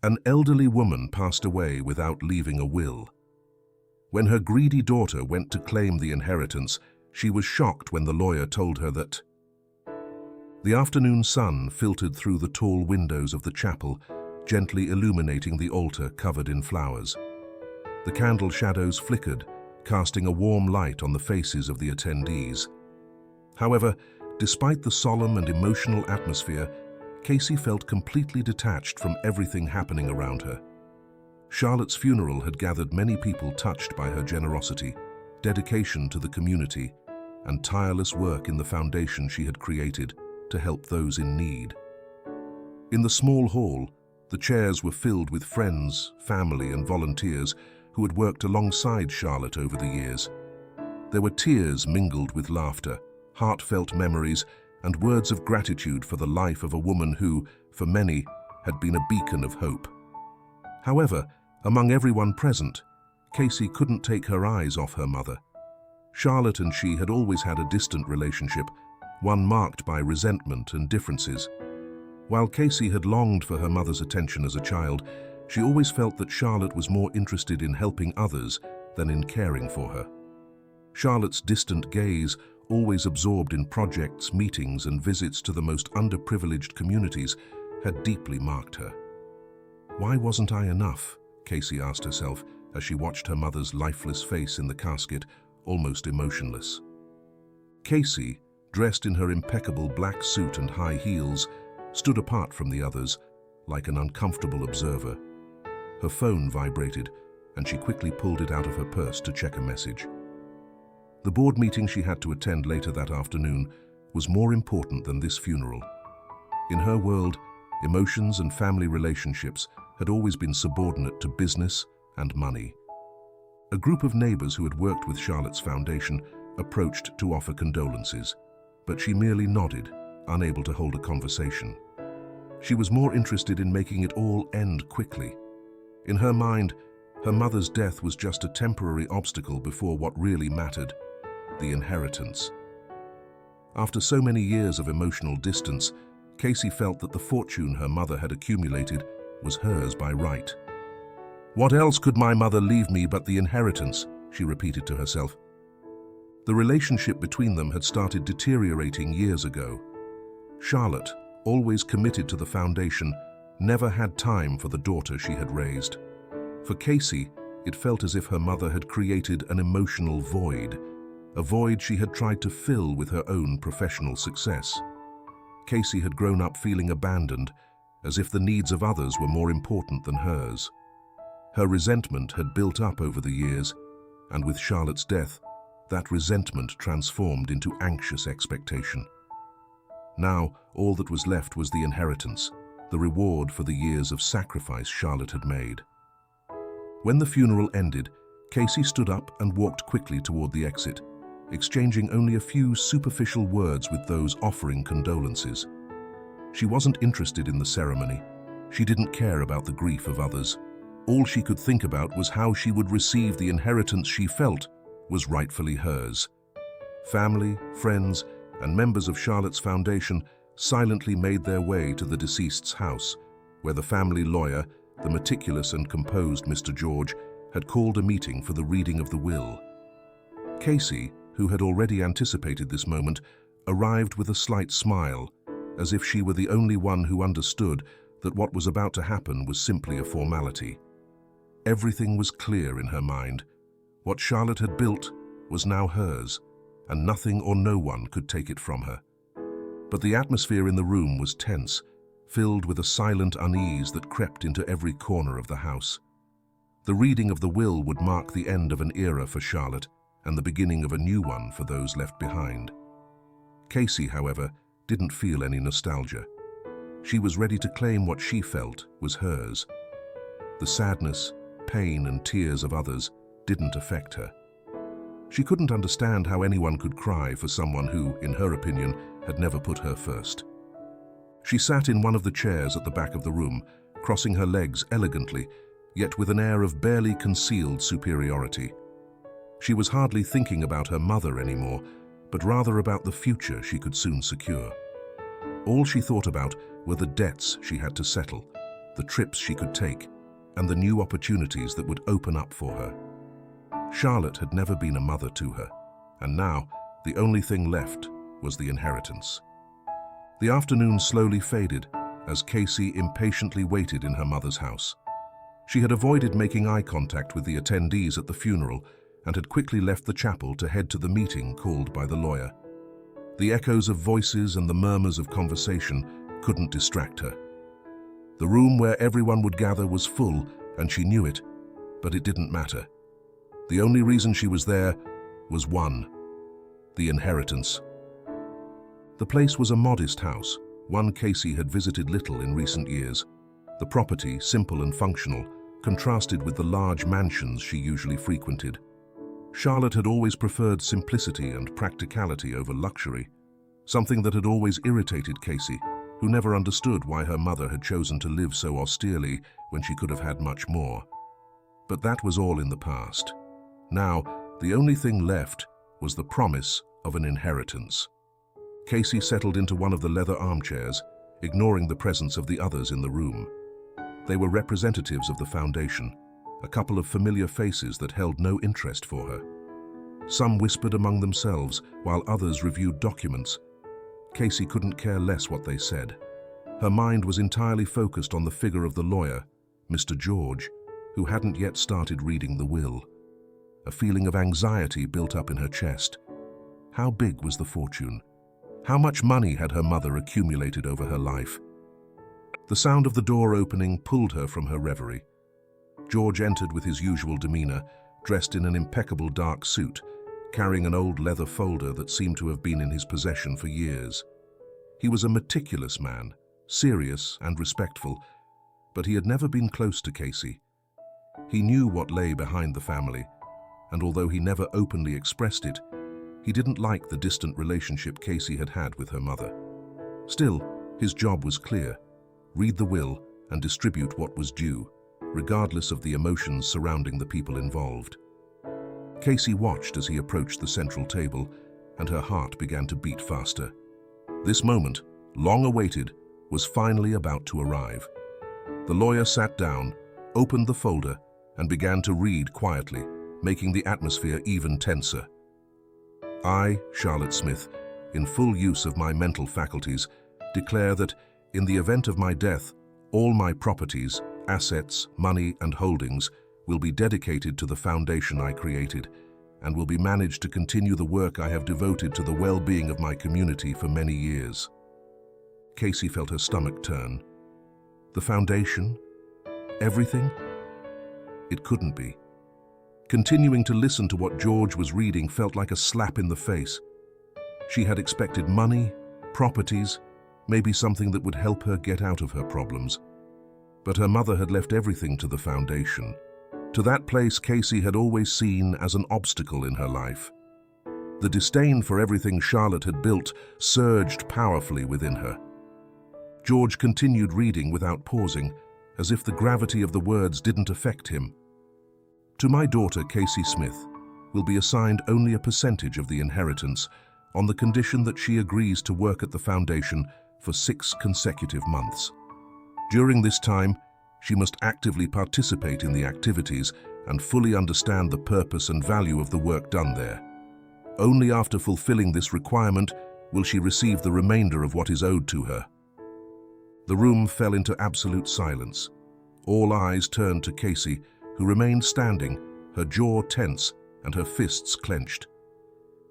An elderly woman passed away without leaving a will. When her greedy daughter went to claim the inheritance, she was shocked when the lawyer told her that the afternoon sun filtered through the tall windows of the chapel, gently illuminating the altar covered in flowers. The candle shadows flickered, casting a warm light on the faces of the attendees. However, despite the solemn and emotional atmosphere, Casey felt completely detached from everything happening around her. Charlotte's funeral had gathered many people touched by her generosity, dedication to the community, and tireless work in the foundation she had created to help those in need. In the small hall, the chairs were filled with friends, family, and volunteers who had worked alongside Charlotte over the years. There were tears mingled with laughter, heartfelt memories, and words of gratitude for the life of a woman who, for many, had been a beacon of hope. However, among everyone present, Casey couldn't take her eyes off her mother. Charlotte and she had always had a distant relationship, one marked by resentment and differences. While Casey had longed for her mother's attention as a child, she always felt that Charlotte was more interested in helping others than in caring for her. Charlotte's distant gaze, always absorbed in projects, meetings, and visits to the most underprivileged communities, had deeply marked her. Why wasn't I enough? Casey asked herself as she watched her mother's lifeless face in the casket, almost emotionless. Casey, dressed in her impeccable black suit and high heels, stood apart from the others, like an uncomfortable observer. Her phone vibrated, and she quickly pulled it out of her purse to check a message. The board meeting she had to attend later that afternoon was more important than this funeral. In her world, emotions and family relationships had always been subordinate to business and money. A group of neighbors who had worked with Charlotte's foundation approached to offer condolences, but she merely nodded, unable to hold a conversation. She was more interested in making it all end quickly. In her mind, her mother's death was just a temporary obstacle before what really mattered: the inheritance. After so many years of emotional distance, Casey felt that the fortune her mother had accumulated was hers by right. "What else could my mother leave me but the inheritance?" she repeated to herself. The relationship between them had started deteriorating years ago. Charlotte, always committed to the foundation, never had time for the daughter she had raised. For Casey, it felt as if her mother had created an emotional void, a void she had tried to fill with her own professional success. Casey had grown up feeling abandoned, as if the needs of others were more important than hers. Her resentment had built up over the years, and with Charlotte's death, that resentment transformed into anxious expectation. Now, all that was left was the inheritance, the reward for the years of sacrifice Charlotte had made. When the funeral ended, Casey stood up and walked quickly toward the exit, exchanging only a few superficial words with those offering condolences. She wasn't interested in the ceremony. She didn't care about the grief of others. All she could think about was how she would receive the inheritance she felt was rightfully hers. Family, friends, and members of Charlotte's foundation silently made their way to the deceased's house, where the family lawyer, the meticulous and composed Mr. George, had called a meeting for the reading of the will. Casey, who had already anticipated this moment, arrived with a slight smile, as if she were the only one who understood that what was about to happen was simply a formality. Everything was clear in her mind. What Charlotte had built was now hers, and nothing or no one could take it from her. But the atmosphere in the room was tense, filled with a silent unease that crept into every corner of the house. The reading of the will would mark the end of an era for Charlotte and the beginning of a new one for those left behind. Casey, however, didn't feel any nostalgia. She was ready to claim what she felt was hers. The sadness, pain, and tears of others didn't affect her. She couldn't understand how anyone could cry for someone who, in her opinion, had never put her first. She sat in one of the chairs at the back of the room, crossing her legs elegantly, yet with an air of barely concealed superiority. She was hardly thinking about her mother anymore, but rather about the future she could soon secure. All she thought about were the debts she had to settle, the trips she could take, and the new opportunities that would open up for her. Charlotte had never been a mother to her, and now the only thing left was the inheritance. The afternoon slowly faded as Casey impatiently waited in her mother's house. She had avoided making eye contact with the attendees at the funeral and had quickly left the chapel to head to the meeting called by the lawyer. The echoes of voices and the murmurs of conversation couldn't distract her. The room where everyone would gather was full, and she knew it, but it didn't matter. The only reason she was there was one: the inheritance. The place was a modest house, one Casey had visited little in recent years. The property, simple and functional, contrasted with the large mansions she usually frequented. Charlotte had always preferred simplicity and practicality over luxury, something that had always irritated Casey, who never understood why her mother had chosen to live so austerely when she could have had much more. But that was all in the past. Now, the only thing left was the promise of an inheritance. Casey settled into one of the leather armchairs, ignoring the presence of the others in the room. They were representatives of the foundation, a couple of familiar faces that held no interest for her. Some whispered among themselves, while others reviewed documents. Casey couldn't care less what they said. Her mind was entirely focused on the figure of the lawyer, Mr. George, who hadn't yet started reading the will. A feeling of anxiety built up in her chest. How big was the fortune? How much money had her mother accumulated over her life? The sound of the door opening pulled her from her reverie. George entered with his usual demeanor, dressed in an impeccable dark suit, carrying an old leather folder that seemed to have been in his possession for years. He was a meticulous man, serious and respectful, but he had never been close to Casey. He knew what lay behind the family, and although he never openly expressed it, he didn't like the distant relationship Casey had had with her mother. Still, his job was clear: read the will and distribute what was due, regardless of the emotions surrounding the people involved. Casey watched as he approached the central table, and her heart began to beat faster. This moment, long awaited, was finally about to arrive. The lawyer sat down, opened the folder, and began to read quietly, making the atmosphere even tenser. I, Charlotte Smith, in full use of my mental faculties, declare that, in the event of my death, all my properties, assets, money, and holdings will be dedicated to the foundation I created, and will be managed to continue the work I have devoted to the well-being of my community for many years. Casey felt her stomach turn. The foundation? Everything? It couldn't be. Continuing to listen to what George was reading felt like a slap in the face. She had expected money, properties, maybe something that would help her get out of her problems. But her mother had left everything to the foundation, to that place Casey had always seen as an obstacle in her life. The disdain for everything Charlotte had built surged powerfully within her. George continued reading without pausing, as if the gravity of the words didn't affect him. To my daughter, Casey Smith, will be assigned only a percentage of the inheritance on the condition that she agrees to work at the foundation for 6 consecutive months. During this time, she must actively participate in the activities and fully understand the purpose and value of the work done there. Only after fulfilling this requirement will she receive the remainder of what is owed to her. The room fell into absolute silence. All eyes turned to Casey, who remained standing, her jaw tense and her fists clenched.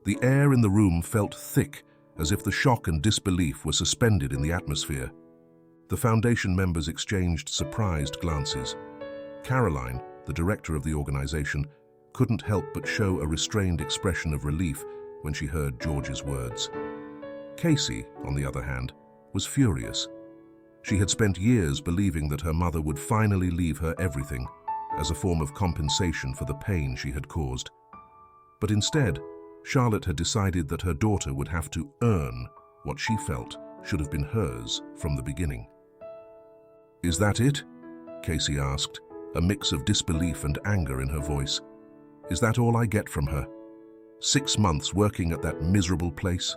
The air in the room felt thick, as if the shock and disbelief were suspended in the atmosphere. The foundation members exchanged surprised glances. Caroline, the director of the organization, couldn't help but show a restrained expression of relief when she heard George's words. Casey, on the other hand, was furious. She had spent years believing that her mother would finally leave her everything, as a form of compensation for the pain she had caused. But instead, Charlotte had decided that her daughter would have to earn what she felt should have been hers from the beginning. "Is that it?" Casey asked, a mix of disbelief and anger in her voice. "Is that all I get from her? 6 months working at that miserable place?"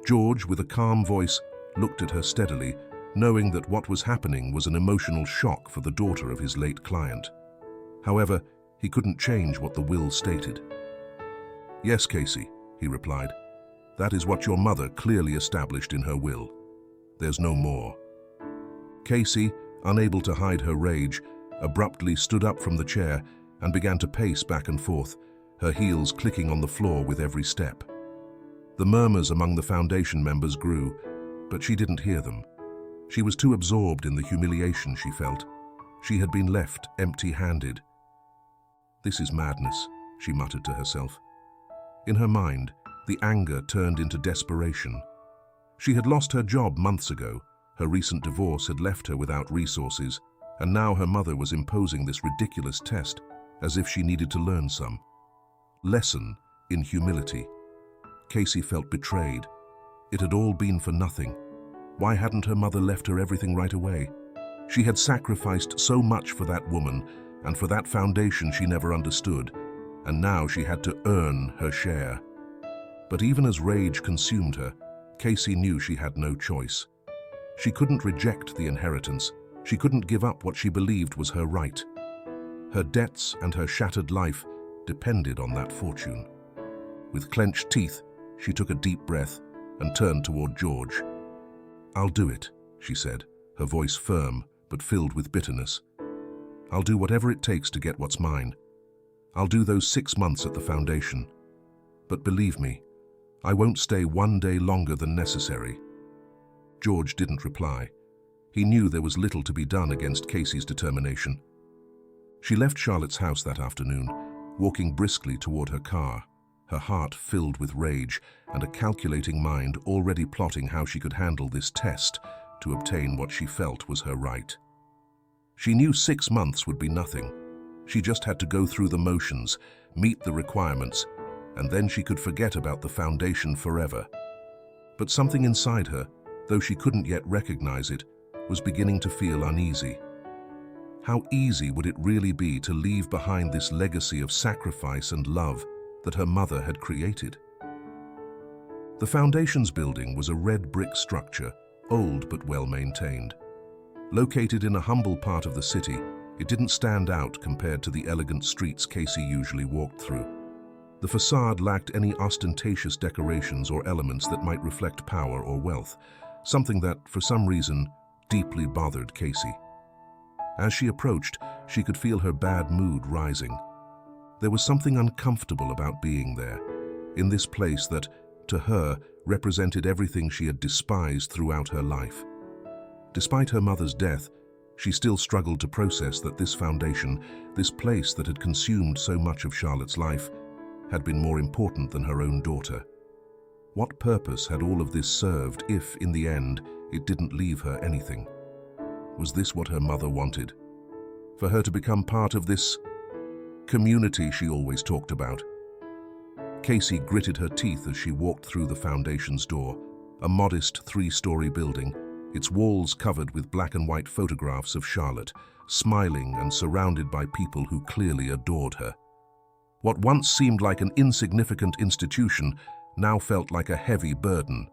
George, with a calm voice, looked at her steadily, knowing that what was happening was an emotional shock for the daughter of his late client. However, he couldn't change what the will stated. "Yes, Casey," he replied. "That is what your mother clearly established in her will. There's no more." Casey, unable to hide her rage, abruptly stood up from the chair and began to pace back and forth, her heels clicking on the floor with every step. The murmurs among the foundation members grew, but she didn't hear them. She was too absorbed in the humiliation she felt. She had been left empty-handed. "This is madness," she muttered to herself. In her mind, the anger turned into desperation. She had lost her job months ago, her recent divorce had left her without resources, and now her mother was imposing this ridiculous test as if she needed to learn some lesson in humility. Casey felt betrayed. It had all been for nothing. Why hadn't her mother left her everything right away? She had sacrificed so much for that woman, and for that foundation she never understood, and now she had to earn her share. But even as rage consumed her, Casey knew she had no choice. She couldn't reject the inheritance. She couldn't give up what she believed was her right. Her debts and her shattered life depended on that fortune. With clenched teeth, she took a deep breath and turned toward George. "I'll do it," she said, her voice firm but filled with bitterness. "I'll do whatever it takes to get what's mine. I'll do those 6 months at the foundation. But believe me, I won't stay one day longer than necessary." George didn't reply. He knew there was little to be done against Casey's determination. She left Charlotte's house that afternoon, walking briskly toward her car, her heart filled with rage and a calculating mind already plotting how she could handle this test to obtain what she felt was her right. She knew 6 months would be nothing. She just had to go through the motions, meet the requirements, and then she could forget about the foundation forever. But something inside her, though she couldn't yet recognize it, was beginning to feel uneasy. How easy would it really be to leave behind this legacy of sacrifice and love that her mother had created? The foundation's building was a red brick structure, old but well-maintained. Located in a humble part of the city, it didn't stand out compared to the elegant streets Casey usually walked through. The facade lacked any ostentatious decorations or elements that might reflect power or wealth, something that, for some reason, deeply bothered Casey. As she approached, she could feel her bad mood rising. There was something uncomfortable about being there, in this place that, to her, represented everything she had despised throughout her life. Despite her mother's death, she still struggled to process that this foundation, this place that had consumed so much of Charlotte's life, had been more important than her own daughter. What purpose had all of this served if, in the end, it didn't leave her anything? Was this what her mother wanted? For her to become part of this community she always talked about? Casey gritted her teeth as she walked through the foundation's door, a modest 3-story building, its walls covered with black and white photographs of Charlotte, smiling and surrounded by people who clearly adored her. What once seemed like an insignificant institution now felt like a heavy burden.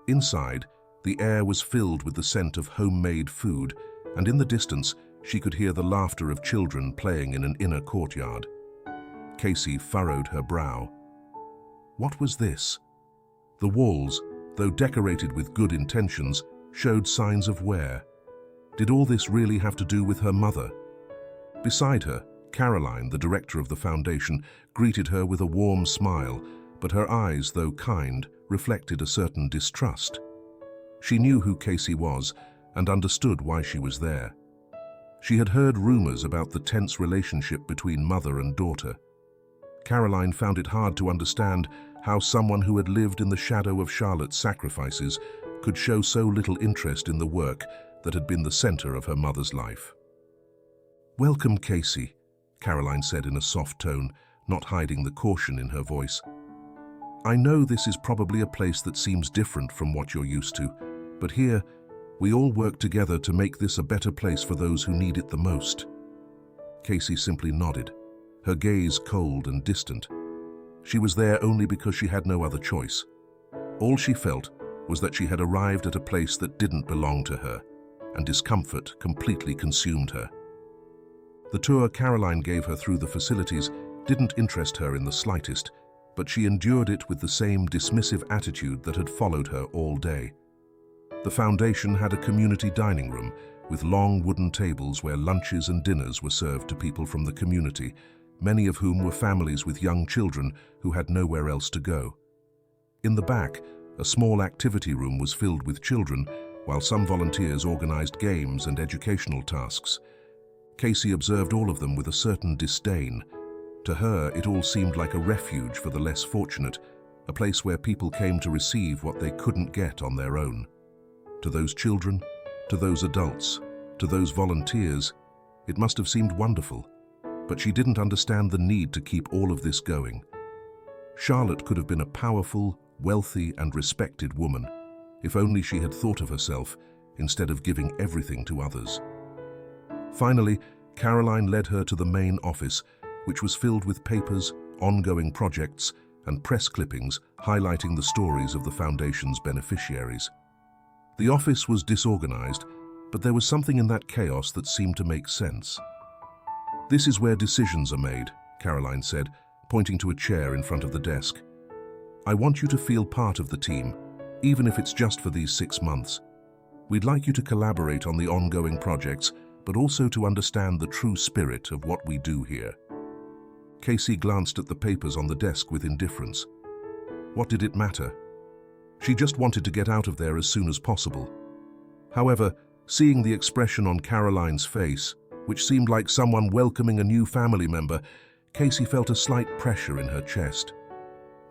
Inside, the air was filled with the scent of homemade food, and in the distance, she could hear the laughter of children playing in an inner courtyard. Casey furrowed her brow. What was this? The walls, though decorated with good intentions, showed signs of wear. Did all this really have to do with her mother? Beside her, Caroline, the director of the foundation, greeted her with a warm smile, but her eyes, though kind, reflected a certain distrust. She knew who Casey was and understood why she was there. She had heard rumors about the tense relationship between mother and daughter. Caroline found it hard to understand how someone who had lived in the shadow of Charlotte's sacrifices could show so little interest in the work that had been the center of her mother's life. "Welcome, Casey," Caroline said in a soft tone, not hiding the caution in her voice. "I know this is probably a place that seems different from what you're used to, but here, we all work together to make this a better place for those who need it the most." Casey simply nodded, her gaze cold and distant. She was there only because she had no other choice. All she felt was that she had arrived at a place that didn't belong to her, and discomfort completely consumed her. The tour Caroline gave her through the facilities didn't interest her in the slightest, but she endured it with the same dismissive attitude that had followed her all day. The foundation had a community dining room with long wooden tables where lunches and dinners were served to people from the community, many of whom were families with young children who had nowhere else to go. In the back, a small activity room was filled with children, while some volunteers organized games and educational tasks. Casey observed all of them with a certain disdain. To her, it all seemed like a refuge for the less fortunate, a place where people came to receive what they couldn't get on their own. To those children, to those adults, to those volunteers, it must have seemed wonderful, but she didn't understand the need to keep all of this going. Charlotte could have been a powerful, wealthy, and respected woman, if only she had thought of herself instead of giving everything to others. Finally, Caroline led her to the main office, which was filled with papers, ongoing projects, and press clippings highlighting the stories of the Foundation's beneficiaries. The office was disorganized, but there was something in that chaos that seemed to make sense. "This is where decisions are made," Caroline said, pointing to a chair in front of the desk. "I want you to feel part of the team, even if it's just for these 6 months. We'd like you to collaborate on the ongoing projects, but also to understand the true spirit of what we do here." Casey glanced at the papers on the desk with indifference. What did it matter? She just wanted to get out of there as soon as possible. However, seeing the expression on Caroline's face, which seemed like someone welcoming a new family member, Casey felt a slight pressure in her chest.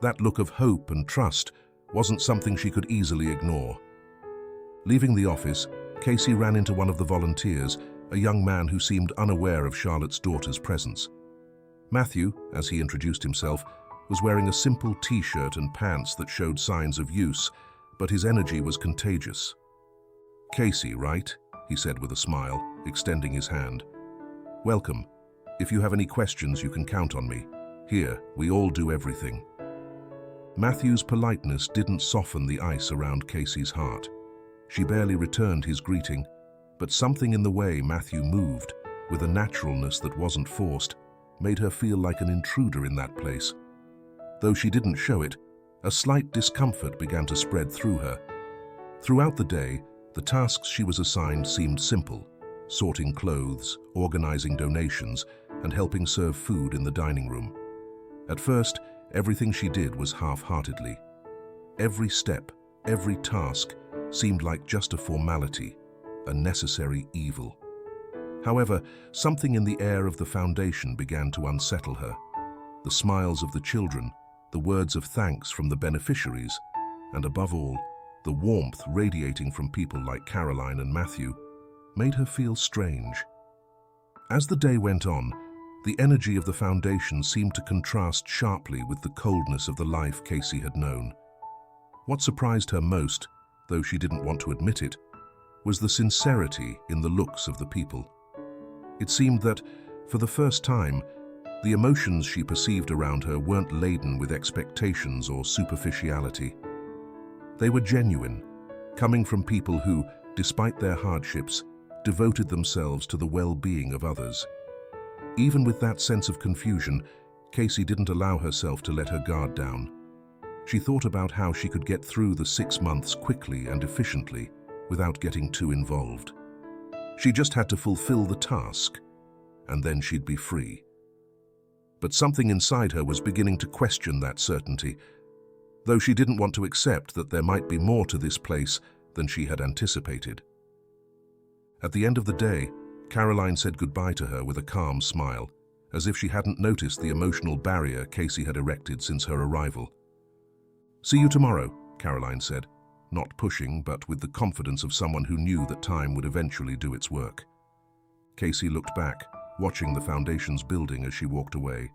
That look of hope and trust wasn't something she could easily ignore. Leaving the office, Casey ran into one of the volunteers, a young man who seemed unaware of Charlotte's daughter's presence. Matthew, as he introduced himself, was wearing a simple t-shirt and pants that showed signs of use, but his energy was contagious. "Casey, right?" he said with a smile, extending his hand. "Welcome. If you have any questions, you can count on me. Here, we all do everything." Matthew's politeness didn't soften the ice around Casey's heart. She barely returned his greeting, but something in the way Matthew moved, with a naturalness that wasn't forced, made her feel like an intruder in that place. Though she didn't show it, a slight discomfort began to spread through her. Throughout the day, the tasks she was assigned seemed simple: sorting clothes, organizing donations, and helping serve food in the dining room. At first, everything she did was half-heartedly. Every step, every task, seemed like just a formality, a necessary evil. However, something in the air of the Foundation began to unsettle her. The smiles of the children, the words of thanks from the beneficiaries, and above all, the warmth radiating from people like Caroline and Matthew, made her feel strange. As the day went on, the energy of the Foundation seemed to contrast sharply with the coldness of the life Casey had known. What surprised her most, though she didn't want to admit it, was the sincerity in the looks of the people. It seemed that, for the first time, the emotions she perceived around her weren't laden with expectations or superficiality. They were genuine, coming from people who, despite their hardships, devoted themselves to the well-being of others. Even with that sense of confusion, Casey didn't allow herself to let her guard down. She thought about how she could get through the 6 months quickly and efficiently without getting too involved. She just had to fulfill the task, and then she'd be free. But something inside her was beginning to question that certainty, though she didn't want to accept that there might be more to this place than she had anticipated. At the end of the day, Caroline said goodbye to her with a calm smile, as if she hadn't noticed the emotional barrier Casey had erected since her arrival. "See you tomorrow," Caroline said, not pushing, but with the confidence of someone who knew that time would eventually do its work. Casey looked back, watching the Foundation's building as she walked away.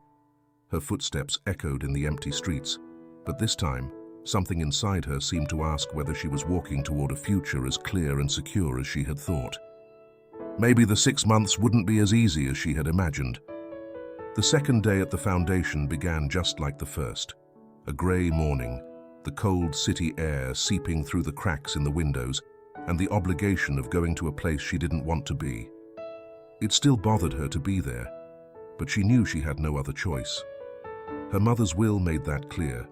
Her footsteps echoed in the empty streets, but this time, something inside her seemed to ask whether she was walking toward a future as clear and secure as she had thought. Maybe the 6 months wouldn't be as easy as she had imagined. The second day at the Foundation began just like the first. A grey morning, the cold city air seeping through the cracks in the windows, and the obligation of going to a place she didn't want to be. It still bothered her to be there, but she knew she had no other choice. Her mother's will made that clear.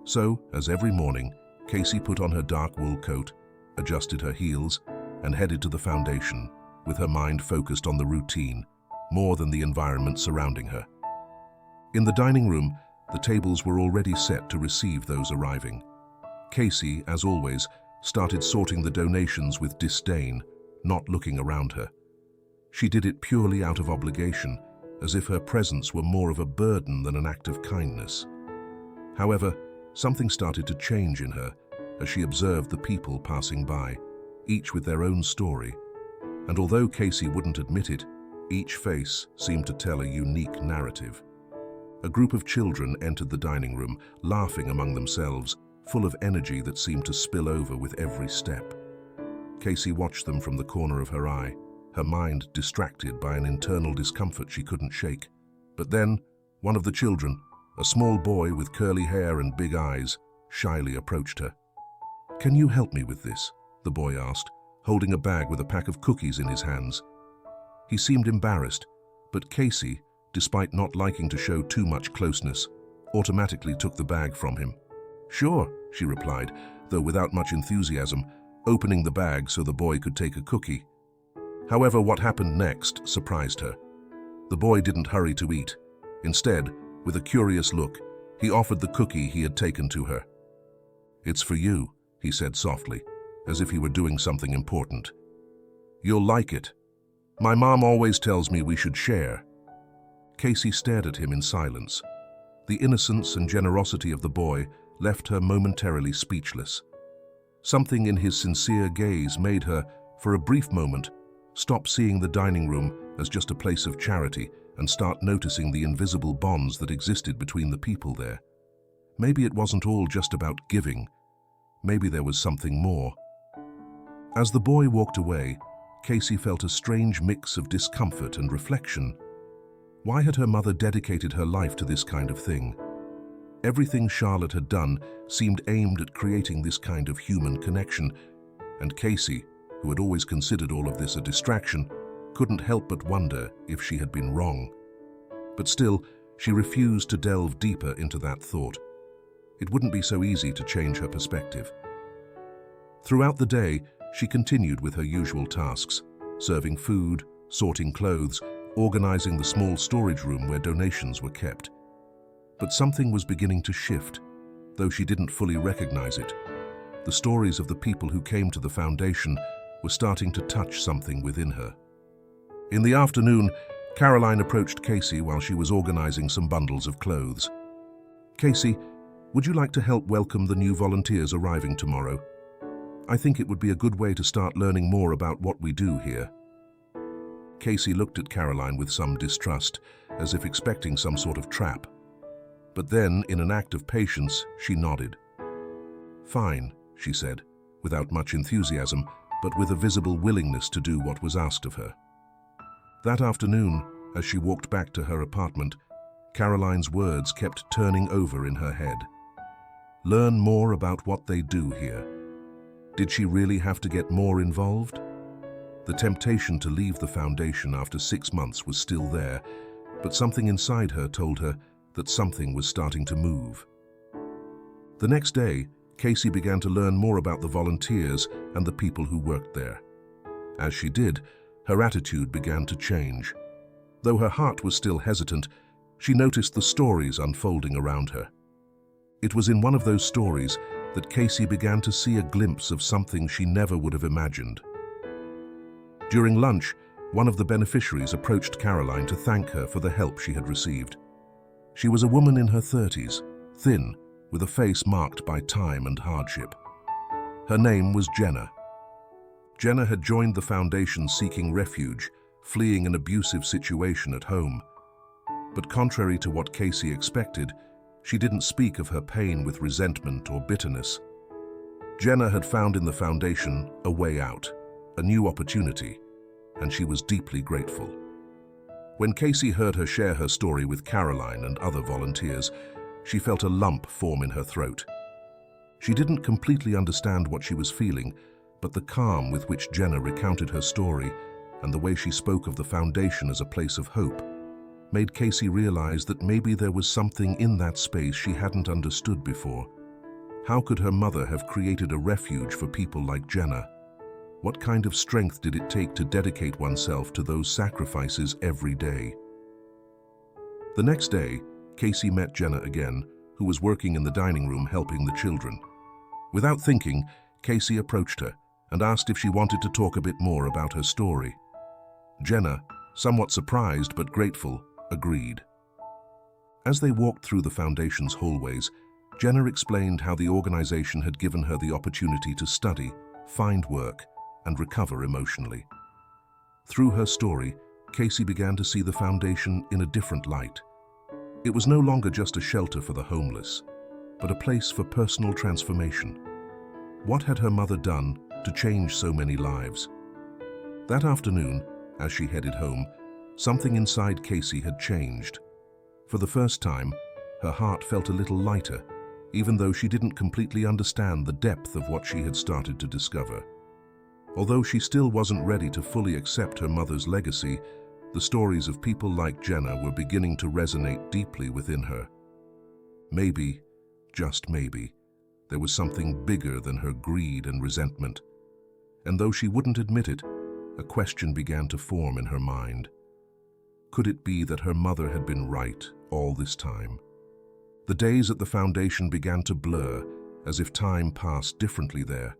So, as every morning, Casey put on her dark wool coat, adjusted her heels, and headed to the foundation, with her mind focused on the routine, more than the environment surrounding her. In the dining room, the tables were already set to receive those arriving. Casey, as always, started sorting the donations with disdain, not looking around her. She did it purely out of obligation, as if her presence were more of a burden than an act of kindness. However, something started to change in her as she observed the people passing by, each with their own story. And although Casey wouldn't admit it, each face seemed to tell a unique narrative. A group of children entered the dining room, laughing among themselves, full of energy that seemed to spill over with every step. Casey watched them from the corner of her eye, her mind distracted by an internal discomfort she couldn't shake. But then, one of the children, a small boy with curly hair and big eyes, shyly approached her. "Can you help me with this?" the boy asked, holding a bag with a pack of cookies in his hands. He seemed embarrassed, but Casey, despite not liking to show too much closeness, automatically took the bag from him. "Sure," she replied, though without much enthusiasm, opening the bag so the boy could take a cookie. However, what happened next surprised her. The boy didn't hurry to eat. Instead, with a curious look, he offered the cookie he had taken to her. "It's for you," he said softly, as if he were doing something important. "You'll like it. My mom always tells me we should share." Casey stared at him in silence. The innocence and generosity of the boy left her momentarily speechless. Something in his sincere gaze made her, for a brief moment, stop seeing the dining room as just a place of charity and start noticing the invisible bonds that existed between the people there. Maybe it wasn't all just about giving. Maybe there was something more. As the boy walked away, Casey felt a strange mix of discomfort and reflection. Why had her mother dedicated her life to this kind of thing? Everything Charlotte had done seemed aimed at creating this kind of human connection, and Casey, who had always considered all of this a distraction, couldn't help but wonder if she had been wrong. But still, she refused to delve deeper into that thought. It wouldn't be so easy to change her perspective. Throughout the day, she continued with her usual tasks, serving food, sorting clothes, organizing the small storage room where donations were kept. But something was beginning to shift, though she didn't fully recognize it. The stories of the people who came to the foundation were starting to touch something within her. In the afternoon, Caroline approached Casey while she was organizing some bundles of clothes. "Casey, would you like to help welcome the new volunteers arriving tomorrow? I think it would be a good way to start learning more about what we do here." Casey looked at Caroline with some distrust, as if expecting some sort of trap. But then, in an act of patience, she nodded. "Fine," she said, without much enthusiasm, but with a visible willingness to do what was asked of her. That afternoon, as she walked back to her apartment, Caroline's words kept turning over in her head. Learn more about what they do here. Did she really have to get more involved? The temptation to leave the foundation after 6 months was still there, but something inside her told her that something was starting to move. The next day, Casey began to learn more about the volunteers and the people who worked there. As she did, her attitude began to change. Though her heart was still hesitant, she noticed the stories unfolding around her. It was in one of those stories that Casey began to see a glimpse of something she never would have imagined. During lunch, one of the beneficiaries approached Caroline to thank her for the help she had received. She was a woman in her 30s, thin, with a face marked by time and hardship. Her name was Jenna. Jenna had joined the foundation seeking refuge, fleeing an abusive situation at home. But contrary to what Casey expected, she didn't speak of her pain with resentment or bitterness. Jenna had found in the foundation a way out, a new opportunity, and she was deeply grateful. When Casey heard her share her story with Caroline and other volunteers, she felt a lump form in her throat. She didn't completely understand what she was feeling, but the calm with which Jenna recounted her story and the way she spoke of the foundation as a place of hope made Casey realize that maybe there was something in that space she hadn't understood before. How could her mother have created a refuge for people like Jenna? What kind of strength did it take to dedicate oneself to those sacrifices every day? The next day, Casey met Jenna again, who was working in the dining room helping the children. Without thinking, Casey approached her and asked if she wanted to talk a bit more about her story. Jenna, somewhat surprised but grateful, agreed. As they walked through the foundation's hallways, Jenna explained how the organization had given her the opportunity to study, find work, and recover emotionally. Through her story, Casey began to see the foundation in a different light. It was no longer just a shelter for the homeless, but a place for personal transformation. What had her mother done to change so many lives? That afternoon, as she headed home, something inside Casey had changed. For the first time, her heart felt a little lighter, even though she didn't completely understand the depth of what she had started to discover. Although she still wasn't ready to fully accept her mother's legacy, the stories of people like Jenna were beginning to resonate deeply within her. Maybe, just maybe, there was something bigger than her greed and resentment. And though she wouldn't admit it, a question began to form in her mind. Could it be that her mother had been right all this time? The days at the foundation began to blur, as if time passed differently there.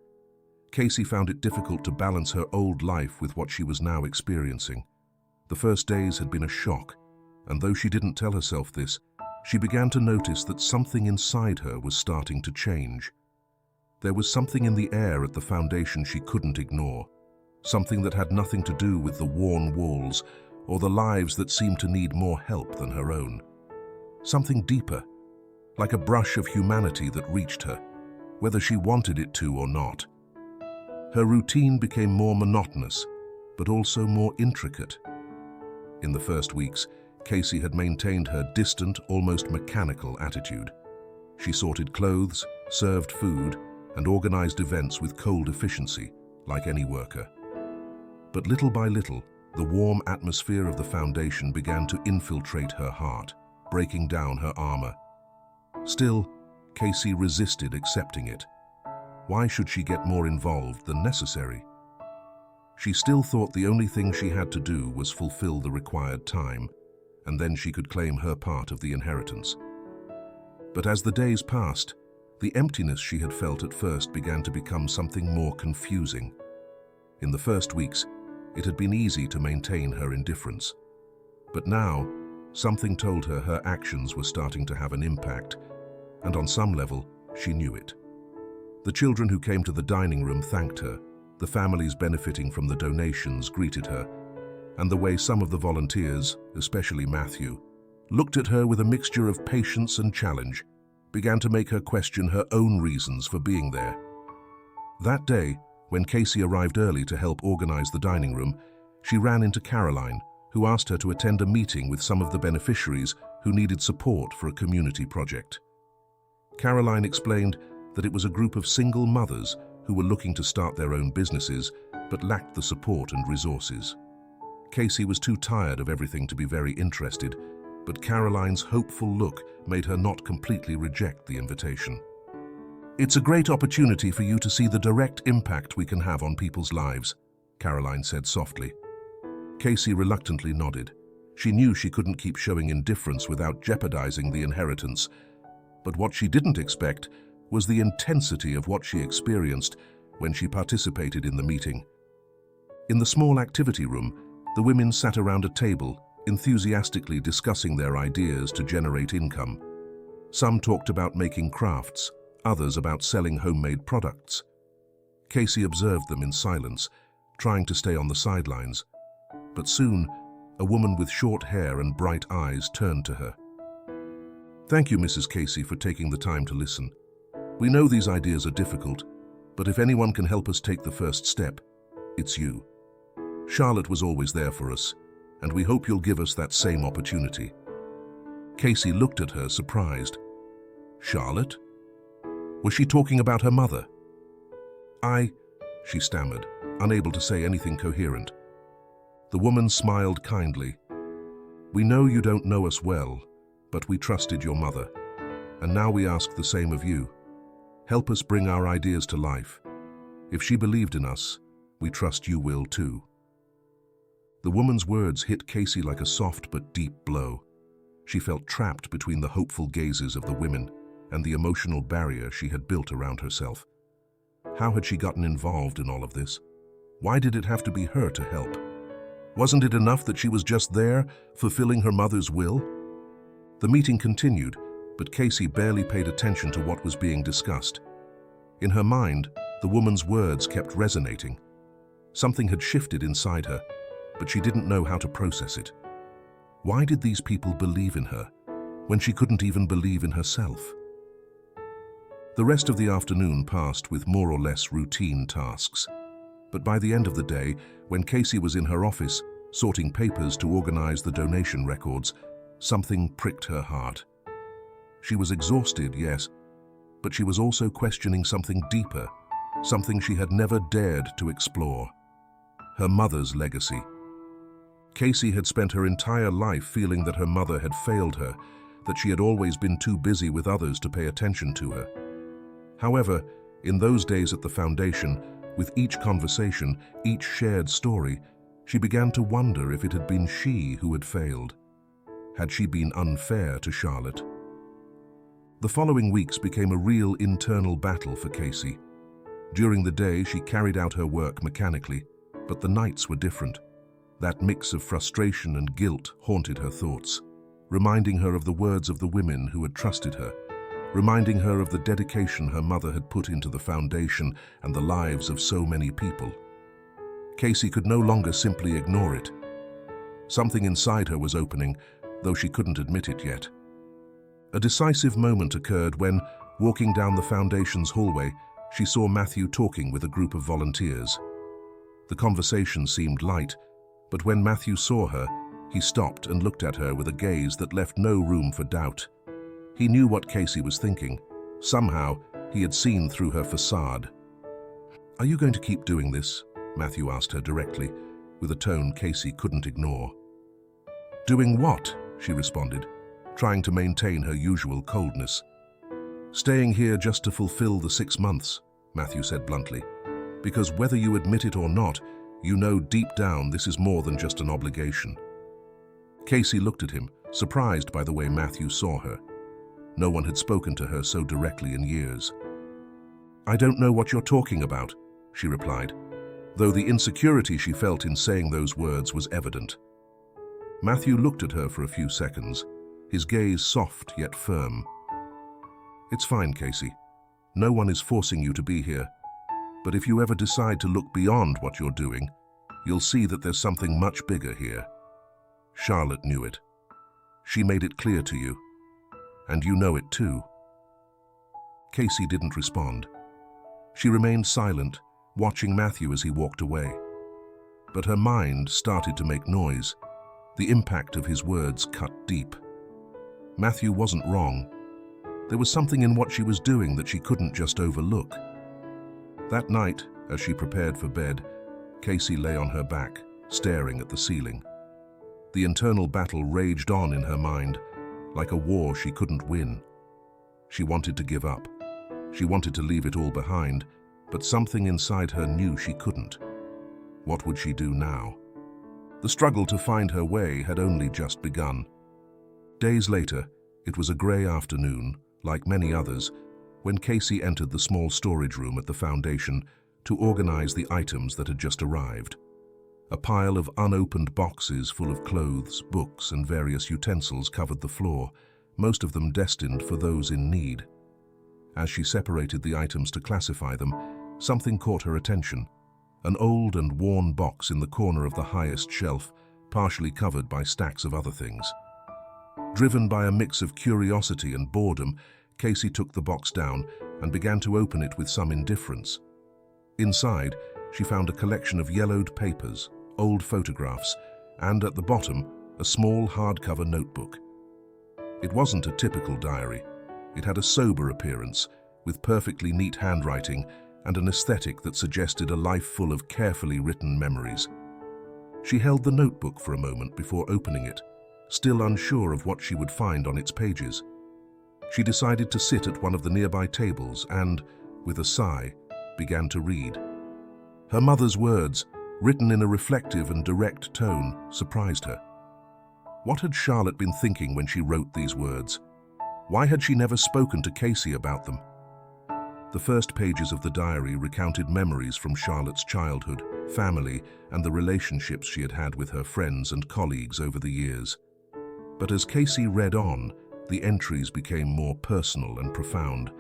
Casey found it difficult to balance her old life with what she was now experiencing. The first days had been a shock, and though she didn't tell herself this, she began to notice that something inside her was starting to change. There was something in the air at the foundation she couldn't ignore, something that had nothing to do with the worn walls or the lives that seemed to need more help than her own. Something deeper, like a brush of humanity that reached her, whether she wanted it to or not. Her routine became more monotonous, but also more intricate. In the first weeks, Casey had maintained her distant, almost mechanical attitude. She sorted clothes, served food, and organized events with cold efficiency, like any worker. But little by little, the warm atmosphere of the foundation began to infiltrate her heart, breaking down her armor. Still, Casey resisted accepting it. Why should she get more involved than necessary? She still thought the only thing she had to do was fulfill the required time, and then she could claim her part of the inheritance. But as the days passed, the emptiness she had felt at first began to become something more confusing. In the first weeks, it had been easy to maintain her indifference. But now, something told her her actions were starting to have an impact, and on some level, she knew it. The children who came to the dining room thanked her, the families benefiting from the donations greeted her, and the way some of the volunteers, especially Matthew, looked at her with a mixture of patience and challenge, began to make her question her own reasons for being there. That day, when Casey arrived early to help organize the dining room, she ran into Caroline, who asked her to attend a meeting with some of the beneficiaries who needed support for a community project. Caroline explained that it was a group of single mothers who were looking to start their own businesses but lacked the support and resources. Casey was too tired of everything to be very interested, but Caroline's hopeful look made her not completely reject the invitation. "It's a great opportunity for you to see the direct impact we can have on people's lives," Caroline said softly. Casey reluctantly nodded. She knew she couldn't keep showing indifference without jeopardizing the inheritance, but what she didn't expect was the intensity of what she experienced when she participated in the meeting. In the small activity room, the women sat around a table, enthusiastically discussing their ideas to generate income. Some talked about making crafts, others about selling homemade products. Casey observed them in silence, trying to stay on the sidelines. But soon, a woman with short hair and bright eyes turned to her. "Thank you, Mrs. Casey, for taking the time to listen. We know these ideas are difficult, but if anyone can help us take the first step, it's you. Charlotte was always there for us, and we hope you'll give us that same opportunity." Casey looked at her, surprised. "Charlotte? Was she talking about her mother? She stammered, unable to say anything coherent. The woman smiled kindly. We know you don't know us well, but we trusted your mother, and now we ask the same of you. Help us bring our ideas to life. If she believed in us, we trust you will too. The woman's words hit Casey like a soft but deep blow. She felt trapped between the hopeful gazes of the women and the emotional barrier she had built around herself. How had she gotten involved in all of this? Why did it have to be her to help? Wasn't it enough that she was just there, fulfilling her mother's will? The meeting continued, but Casey barely paid attention to what was being discussed. In her mind, the woman's words kept resonating. Something had shifted inside her, but she didn't know how to process it. Why did these people believe in her, when she couldn't even believe in herself? The rest of the afternoon passed with more or less routine tasks. But by the end of the day, when Casey was in her office, sorting papers to organize the donation records, something pricked her heart. She was exhausted, yes, but she was also questioning something deeper, something she had never dared to explore. Her mother's legacy. Casey had spent her entire life feeling that her mother had failed her, that she had always been too busy with others to pay attention to her. However, in those days at the foundation, with each conversation, each shared story, she began to wonder if it had been she who had failed. Had she been unfair to Charlotte? The following weeks became a real internal battle for Casey. During the day, she carried out her work mechanically, but the nights were different. That mix of frustration and guilt haunted her thoughts, reminding her of the words of the women who had trusted her, reminding her of the dedication her mother had put into the foundation and the lives of so many people. Casey could no longer simply ignore it. Something inside her was opening, though she couldn't admit it yet. A decisive moment occurred when, walking down the foundation's hallway, she saw Matthew talking with a group of volunteers. The conversation seemed light, but when Matthew saw her, he stopped and looked at her with a gaze that left no room for doubt. He knew what Casey was thinking. Somehow, he had seen through her facade. "Are you going to keep doing this?" Matthew asked her directly, with a tone Casey couldn't ignore. "Doing what?" she responded, trying to maintain her usual coldness. "Staying here just to fulfill the 6 months," Matthew said bluntly. "Because whether you admit it or not, you know deep down this is more than just an obligation." Casey looked at him, surprised by the way Matthew saw her. No one had spoken to her so directly in years. "I don't know what you're talking about," she replied, though the insecurity she felt in saying those words was evident. Matthew looked at her for a few seconds, his gaze soft yet firm. "It's fine, Casey. No one is forcing you to be here. But if you ever decide to look beyond what you're doing, you'll see that there's something much bigger here. Charlotte knew it. She made it clear to you. And you know it too." Casey didn't respond. She remained silent, watching Matthew as he walked away. But her mind started to make noise. The impact of his words cut deep. Matthew wasn't wrong. There was something in what she was doing that she couldn't just overlook. That night, as she prepared for bed, Casey lay on her back, staring at the ceiling. The internal battle raged on in her mind, like a war she couldn't win. She wanted to give up. She wanted to leave it all behind, but something inside her knew she couldn't. What would she do now? The struggle to find her way had only just begun. Days later, it was a grey afternoon, like many others, when Casey entered the small storage room at the foundation to organize the items that had just arrived. A pile of unopened boxes full of clothes, books, and various utensils covered the floor, most of them destined for those in need. As she separated the items to classify them, something caught her attention. An old and worn box in the corner of the highest shelf, partially covered by stacks of other things. Driven by a mix of curiosity and boredom, Casey took the box down and began to open it with some indifference. Inside, she found a collection of yellowed papers, old photographs, and at the bottom, a small hardcover notebook. It wasn't a typical diary. It had a sober appearance, with perfectly neat handwriting and an aesthetic that suggested a life full of carefully written memories. She held the notebook for a moment before opening it, still unsure of what she would find on its pages. She decided to sit at one of the nearby tables and, with a sigh, began to read. Her mother's words, written in a reflective and direct tone, surprised her. What had Charlotte been thinking when she wrote these words? Why had she never spoken to Casey about them? The first pages of the diary recounted memories from Charlotte's childhood, family, and the relationships she had had with her friends and colleagues over the years. But as Casey read on, the entries became more personal and profound.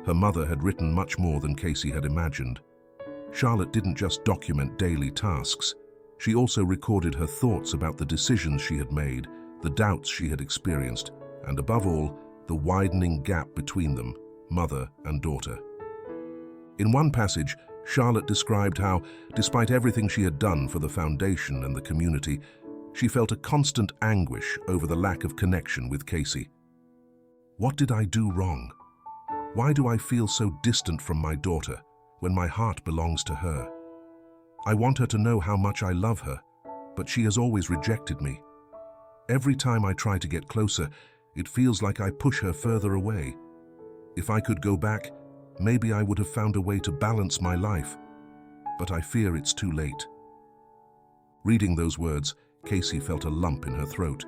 Her mother had written much more than Casey had imagined. Charlotte didn't just document daily tasks. She also recorded her thoughts about the decisions she had made, the doubts she had experienced, and above all, the widening gap between them, mother and daughter. In one passage, Charlotte described how, despite everything she had done for the foundation and the community, she felt a constant anguish over the lack of connection with Casey. What did I do wrong? Why do I feel so distant from my daughter when my heart belongs to her? I want her to know how much I love her, but she has always rejected me. Every time I try to get closer, it feels like I push her further away. If I could go back, maybe I would have found a way to balance my life, but I fear it's too late. Reading those words, Casey felt a lump in her throat.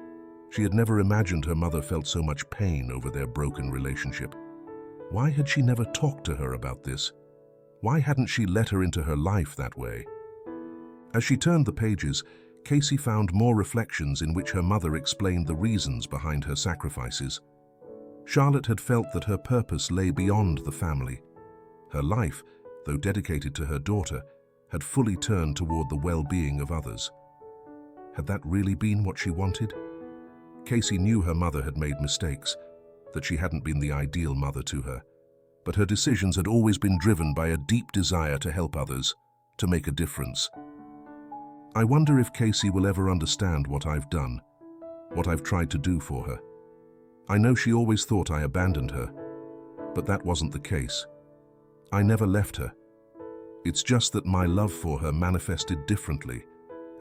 She had never imagined her mother felt so much pain over their broken relationship. Why had she never talked to her about this? Why hadn't she let her into her life that way? As she turned the pages, Casey found more reflections in which her mother explained the reasons behind her sacrifices. Charlotte had felt that her purpose lay beyond the family. Her life, though dedicated to her daughter, had fully turned toward the well-being of others. Had that really been what she wanted? Casey knew her mother had made mistakes, that she hadn't been the ideal mother to her, but her decisions had always been driven by a deep desire to help others, to make a difference. I wonder if Casey will ever understand what I've done, what I've tried to do for her. I know she always thought I abandoned her, but that wasn't the case. I never left her. It's just that my love for her manifested differently,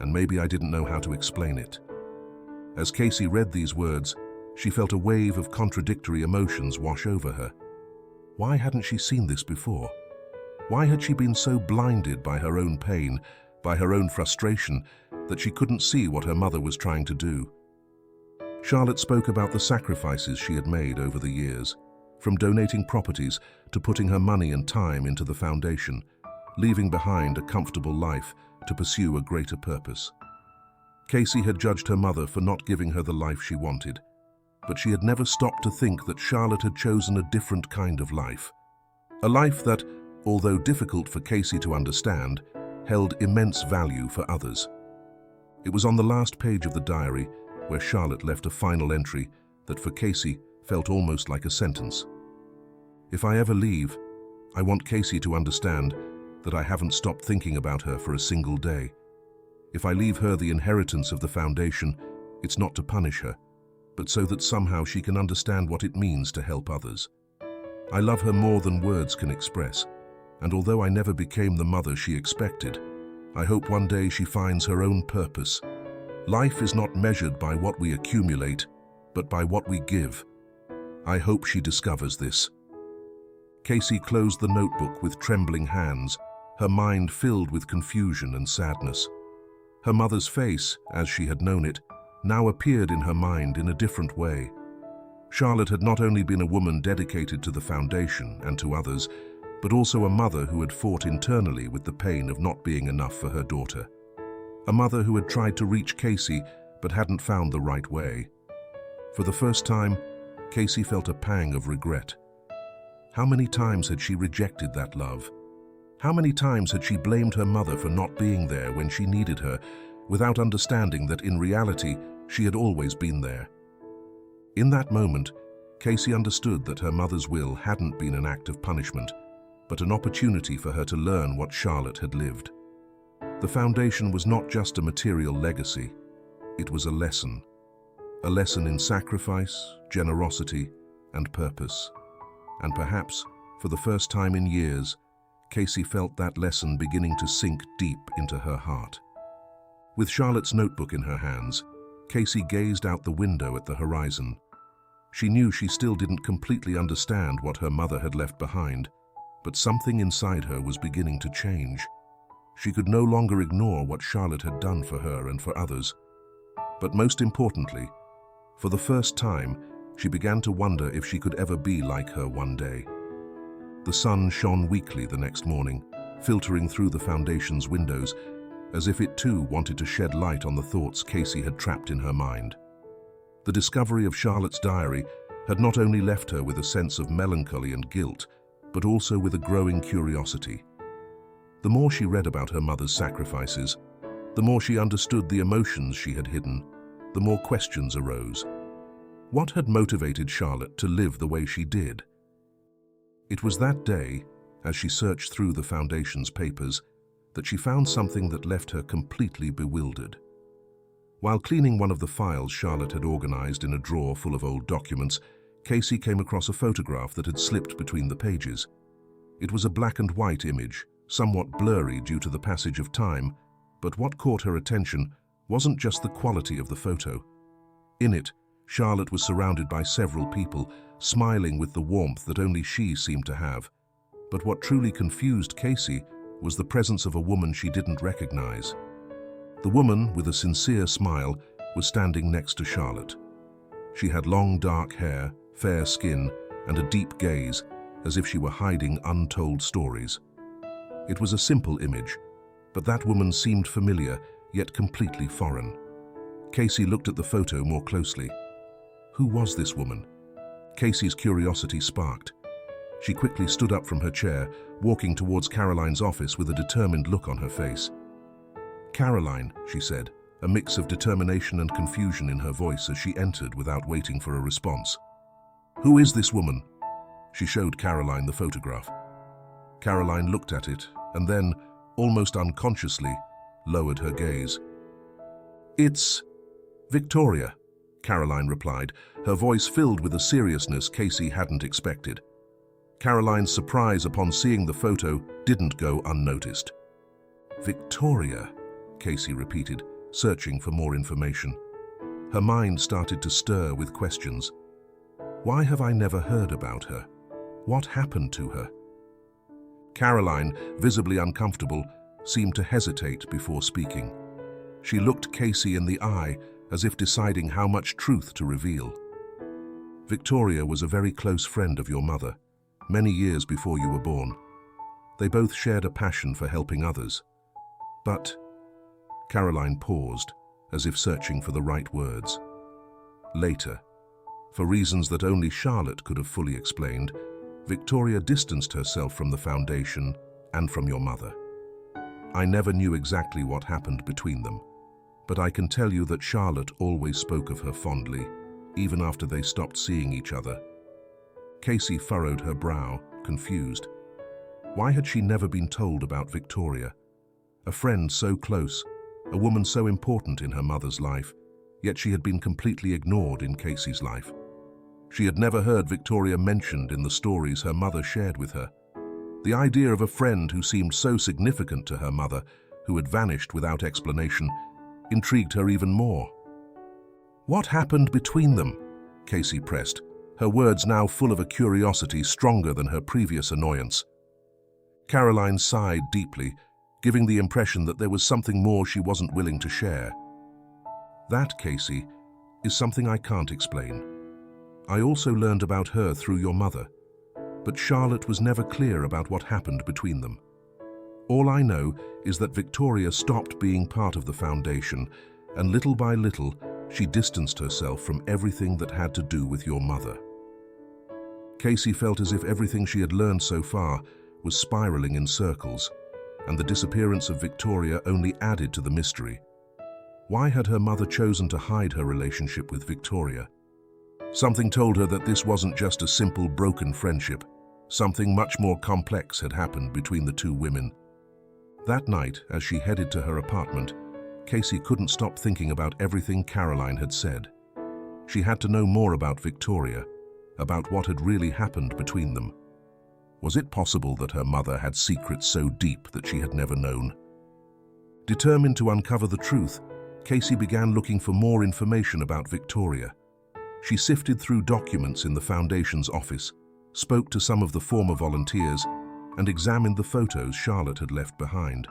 and maybe I didn't know how to explain it. As Casey read these words, she felt a wave of contradictory emotions wash over her. Why hadn't she seen this before? Why had she been so blinded by her own pain, by her own frustration, that she couldn't see what her mother was trying to do? Charlotte spoke about the sacrifices she had made over the years, from donating properties to putting her money and time into the foundation, leaving behind a comfortable life to pursue a greater purpose. Casey had judged her mother for not giving her the life she wanted, but she had never stopped to think that Charlotte had chosen a different kind of life. A life that, although difficult for Casey to understand, held immense value for others. It was on the last page of the diary where Charlotte left a final entry that for Casey felt almost like a sentence. If I ever leave, I want Casey to understand that I haven't stopped thinking about her for a single day. If I leave her the inheritance of the foundation, it's not to punish her, but so that somehow she can understand what it means to help others. I love her more than words can express, and although I never became the mother she expected, I hope one day she finds her own purpose. Life is not measured by what we accumulate, but by what we give. I hope she discovers this. Casey closed the notebook with trembling hands, her mind filled with confusion and sadness. Her mother's face, as she had known it, now appeared in her mind in a different way. Charlotte had not only been a woman dedicated to the foundation and to others, but also a mother who had fought internally with the pain of not being enough for her daughter. A mother who had tried to reach Casey but hadn't found the right way. For the first time, Casey felt a pang of regret. How many times had she rejected that love? How many times had she blamed her mother for not being there when she needed her, without understanding that in reality she had always been there? In that moment, Casey understood that her mother's will hadn't been an act of punishment, but an opportunity for her to learn what Charlotte had lived. The foundation was not just a material legacy, it was a lesson in sacrifice, generosity, and purpose. And perhaps, For the first time in years, Casey felt that lesson beginning to sink deep into her heart. With Charlotte's notebook in her hands, Casey gazed out the window at the horizon. She knew she still didn't completely understand what her mother had left behind, but something inside her was beginning to change. She could no longer ignore what Charlotte had done for her and for others. But most importantly, for the first time, she began to wonder if she could ever be like her one day. The sun shone weakly the next morning, filtering through the foundation's windows, as if it too wanted to shed light on the thoughts Casey had trapped in her mind. The discovery of Charlotte's diary had not only left her with a sense of melancholy and guilt, but also with a growing curiosity. The more she read about her mother's sacrifices, the more she understood the emotions she had hidden, the more questions arose. What had motivated Charlotte to live the way she did? It was that day, as she searched through the Foundation's papers, that she found something that left her completely bewildered. While cleaning one of the files Charlotte had organized in a drawer full of old documents, Casey came across a photograph that had slipped between the pages. It was a black and white image, somewhat blurry due to the passage of time, but what caught her attention wasn't just the quality of the photo. In it, Charlotte was surrounded by several people, smiling with the warmth that only she seemed to have. But what truly confused Casey was the presence of a woman she didn't recognize. The woman, with a sincere smile, was standing next to Charlotte. She had long dark hair, fair skin, and a deep gaze, as if she were hiding untold stories. It was a simple image, but that woman seemed familiar, yet completely foreign. Casey looked at the photo more closely. Who was this woman? Casey's curiosity sparked. She quickly stood up from her chair, walking towards Caroline's office with a determined look on her face. "Caroline," she said, a mix of determination and confusion in her voice as she entered without waiting for a response. "Who is this woman?" She showed Caroline the photograph. Caroline looked at it and then, almost unconsciously, lowered her gaze. "It's Victoria," Caroline replied, her voice filled with a seriousness Casey hadn't expected. Caroline's surprise upon seeing the photo didn't go unnoticed. "Victoria," Casey repeated, searching for more information. Her mind started to stir with questions. Why have I never heard about her? What happened to her? Caroline, visibly uncomfortable, seemed to hesitate before speaking. She looked Casey in the eye, as if deciding how much truth to reveal. "Victoria was a very close friend of your mother, many years before you were born. They both shared a passion for helping others. But..." Caroline paused, as if searching for the right words. "Later, for reasons that only Charlotte could have fully explained, Victoria distanced herself from the Foundation and from your mother. I never knew exactly what happened between them, but I can tell you that Charlotte always spoke of her fondly, even after they stopped seeing each other." Casey furrowed her brow, confused. Why had she never been told about Victoria? A friend so close, a woman so important in her mother's life, yet she had been completely ignored in Casey's life. She had never heard Victoria mentioned in the stories her mother shared with her. The idea of a friend who seemed so significant to her mother, who had vanished without explanation, intrigued her even more. "What happened between them?" Casey pressed, her words now full of a curiosity stronger than her previous annoyance. Caroline sighed deeply, giving the impression that there was something more she wasn't willing to share. "That, Casey, is something I can't explain. I also learned about her through your mother, but Charlotte was never clear about what happened between them. All I know is that Victoria stopped being part of the Foundation, and little by little, she distanced herself from everything that had to do with your mother." Casey felt as if everything she had learned so far was spiraling in circles, and the disappearance of Victoria only added to the mystery. Why had her mother chosen to hide her relationship with Victoria? Something told her that this wasn't just a simple broken friendship. Something much more complex had happened between the two women. That night, as she headed to her apartment, Casey couldn't stop thinking about everything Caroline had said. She had to know more about Victoria, about what had really happened between them. Was it possible that her mother had secrets so deep that she had never known? Determined to uncover the truth, Casey began looking for more information about Victoria. She sifted through documents in the Foundation's office, spoke to some of the former volunteers, and examined the photos Charlotte had left behind.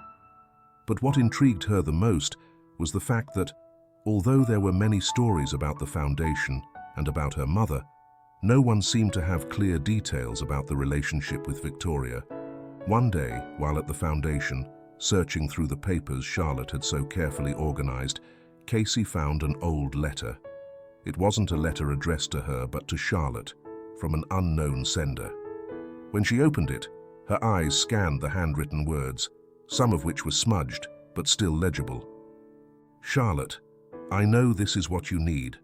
But what intrigued her the most was the fact that, although there were many stories about the Foundation and about her mother, no one seemed to have clear details about the relationship with Victoria. One day, while at the Foundation, searching through the papers Charlotte had so carefully organized, Casey found an old letter. It wasn't a letter addressed to her, but to Charlotte, from an unknown sender. When she opened it, her eyes scanned the handwritten words, some of which were smudged, but still legible. "Charlotte, I know this is what you need,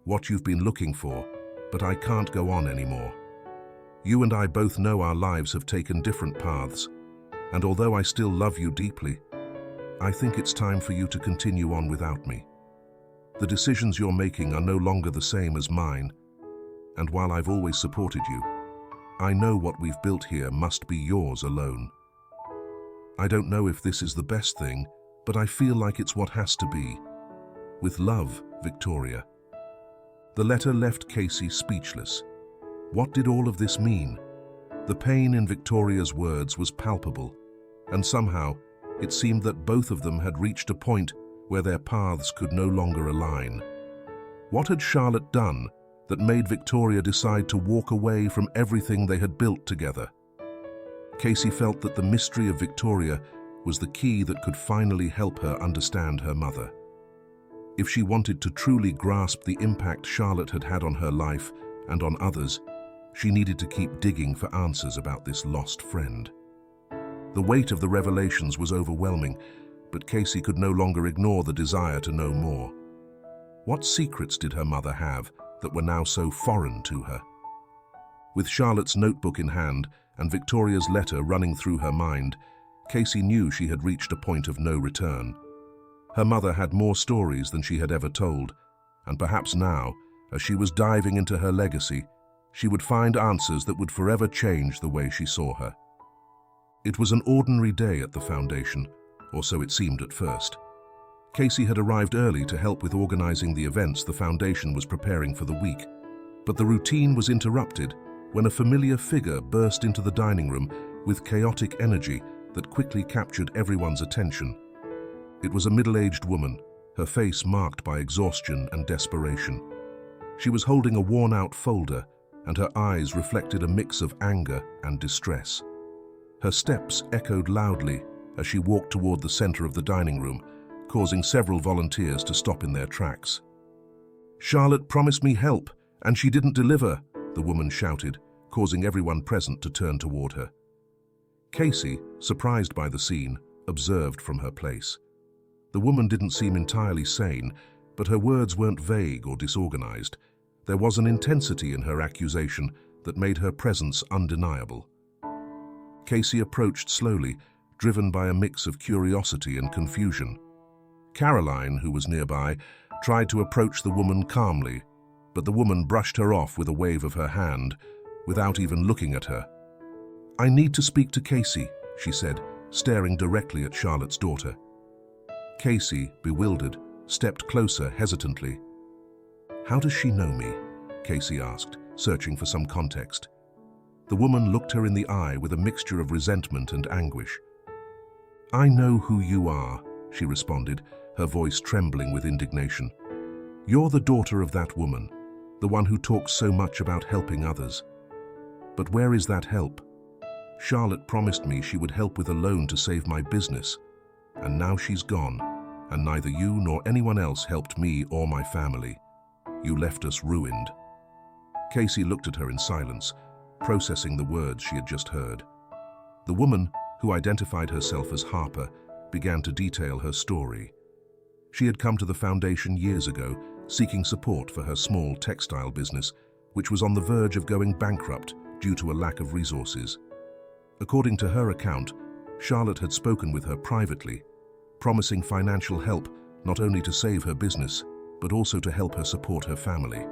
what you've been looking for, but I can't go on anymore. You and I both know our lives have taken different paths, and although I still love you deeply, I think it's time for you to continue on without me. The decisions you're making are no longer the same as mine, and while I've always supported you, I know what we've built here must be yours alone. I don't know if this is the best thing, but I feel like it's what has to be. With love, Victoria." The letter left Casey speechless. What did all of this mean? The pain in Victoria's words was palpable, and somehow it seemed that both of them had reached a point where their paths could no longer align. What had Charlotte done that made Victoria decide to walk away from everything they had built together? Casey felt that the mystery of Victoria was the key that could finally help her understand her mother. If she wanted to truly grasp the impact Charlotte had had on her life and on others, she needed to keep digging for answers about this lost friend. The weight of the revelations was overwhelming, but Casey could no longer ignore the desire to know more. What secrets did her mother have that were now so foreign to her? With Charlotte's notebook in hand and Victoria's letter running through her mind, Casey knew she had reached a point of no return. Her mother had more stories than she had ever told, and perhaps now, as she was diving into her legacy, she would find answers that would forever change the way she saw her. It was an ordinary day at the Foundation, or so it seemed at first. Casey had arrived early to help with organizing the events the Foundation was preparing for the week, but the routine was interrupted when a familiar figure burst into the dining room with chaotic energy that quickly captured everyone's attention. It was a middle-aged woman, her face marked by exhaustion and desperation. She was holding a worn-out folder, and her eyes reflected a mix of anger and distress. Her steps echoed loudly as she walked toward the center of the dining room, causing several volunteers to stop in their tracks. "Charlotte promised me help, and she didn't deliver," the woman shouted, causing everyone present to turn toward her. Casey, surprised by the scene, observed from her place. The woman didn't seem entirely sane, but her words weren't vague or disorganized. There was an intensity in her accusation that made her presence undeniable. Casey approached slowly, driven by a mix of curiosity and confusion. Caroline, who was nearby, tried to approach the woman calmly, but the woman brushed her off with a wave of her hand, without even looking at her. "I need to speak to Casey," she said, staring directly at Charlotte's daughter. Casey, bewildered, stepped closer hesitantly. "How does she know me?" Casey asked, searching for some context. The woman looked her in the eye with a mixture of resentment and anguish. "I know who you are," she responded, her voice trembling with indignation. "You're the daughter of that woman, the one who talks so much about helping others. But where is that help? Charlotte promised me she would help with a loan to save my business, and now she's gone, and neither you nor anyone else helped me or my family. You left us ruined." Casey looked at her in silence, processing the words she had just heard. The woman, who identified herself as Harper, began to detail her story. She had come to the Foundation years ago, seeking support for her small textile business, which was on the verge of going bankrupt due to a lack of resources. According to her account, Charlotte had spoken with her privately, promising financial help not only to save her business, but also to help her support her family.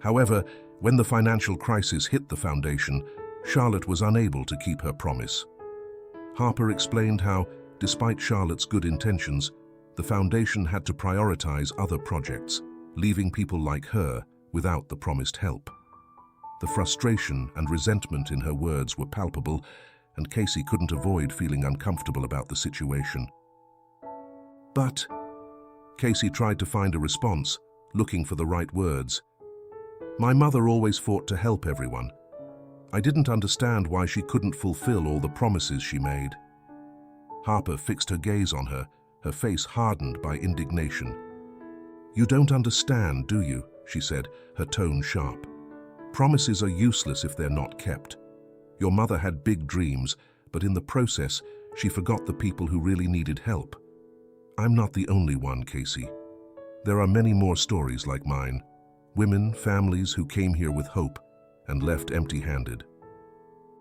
However, when the financial crisis hit the Foundation, Charlotte was unable to keep her promise. Harper explained how, despite Charlotte's good intentions, the foundation had to prioritize other projects, leaving people like her without the promised help. The frustration and resentment in her words were palpable, and Casey couldn't avoid feeling uncomfortable about the situation. But Casey tried to find a response, looking for the right words. "My mother always fought to help everyone. I didn't understand why she couldn't fulfill all the promises she made." Harper fixed her gaze on her, her face hardened by indignation. "You don't understand, do you?" she said, her tone sharp. "Promises are useless if they're not kept. Your mother had big dreams, but in the process, she forgot the people who really needed help. I'm not the only one, Casey. There are many more stories like mine. Women, families who came here with hope and left empty-handed."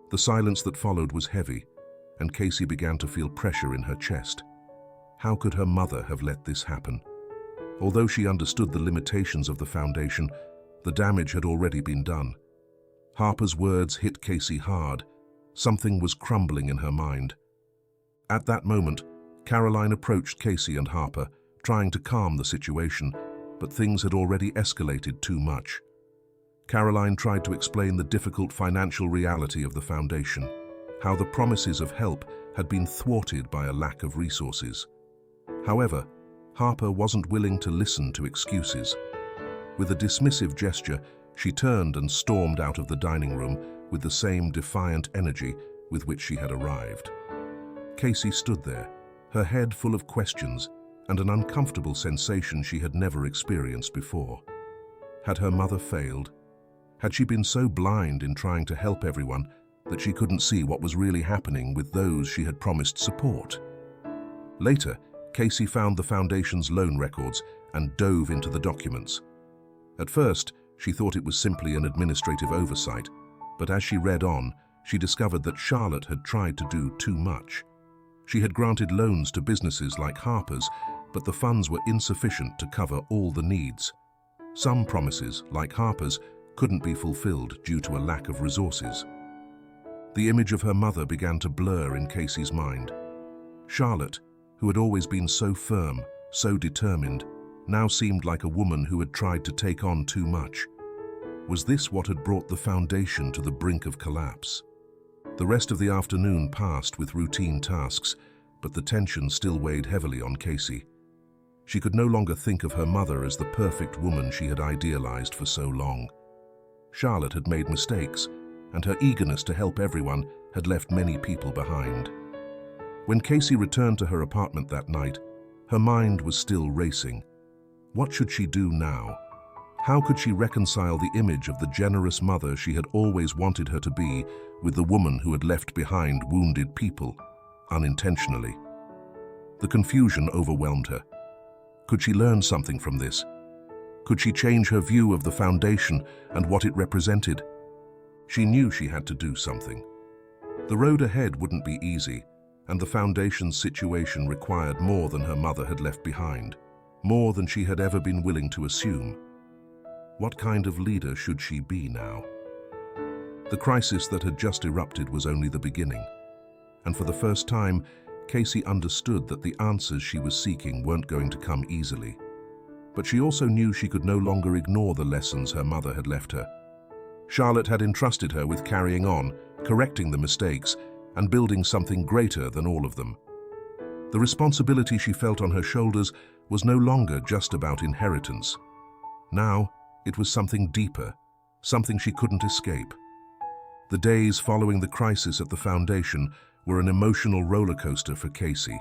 The silence that followed was heavy, and Casey began to feel pressure in her chest. How could her mother have let this happen? Although she understood the limitations of the foundation, the damage had already been done. Harper's words hit Casey hard. Something was crumbling in her mind. At that moment, Caroline approached Casey and Harper, trying to calm the situation, but things had already escalated too much. Caroline tried to explain the difficult financial reality of the foundation, how the promises of help had been thwarted by a lack of resources. However, Harper wasn't willing to listen to excuses. With a dismissive gesture, she turned and stormed out of the dining room with the same defiant energy with which she had arrived. Casey stood there, her head full of questions and an uncomfortable sensation she had never experienced before. Had her mother failed? Had she been so blind in trying to help everyone that she couldn't see what was really happening with those she had promised support? Later, Casey found the foundation's loan records and dove into the documents. At first, she thought it was simply an administrative oversight, but as she read on, she discovered that Charlotte had tried to do too much. She had granted loans to businesses like Harper's, but the funds were insufficient to cover all the needs. Some promises, like Harper's, couldn't be fulfilled due to a lack of resources. The image of her mother began to blur in Casey's mind. Charlotte, who had always been so firm, so determined, now seemed like a woman who had tried to take on too much. Was this what had brought the foundation to the brink of collapse? The rest of the afternoon passed with routine tasks, but the tension still weighed heavily on Casey. She could no longer think of her mother as the perfect woman she had idealized for so long. Charlotte had made mistakes, and her eagerness to help everyone had left many people behind. When Casey returned to her apartment that night, her mind was still racing. What should she do now? How could she reconcile the image of the generous mother she had always wanted her to be with the woman who had left behind wounded people, unintentionally? The confusion overwhelmed her. Could she learn something from this? Could she change her view of the foundation and what it represented? She knew she had to do something. The road ahead wouldn't be easy, and the foundation's situation required more than her mother had left behind, more than she had ever been willing to assume. What kind of leader should she be now? The crisis that had just erupted was only the beginning, and for the first time, Casey understood that the answers she was seeking weren't going to come easily. But she also knew she could no longer ignore the lessons her mother had left her. Charlotte had entrusted her with carrying on, correcting the mistakes, and building something greater than all of them. The responsibility she felt on her shoulders was no longer just about inheritance. Now, it was something deeper, something she couldn't escape. The days following the crisis at the foundation were an emotional roller coaster for Casey.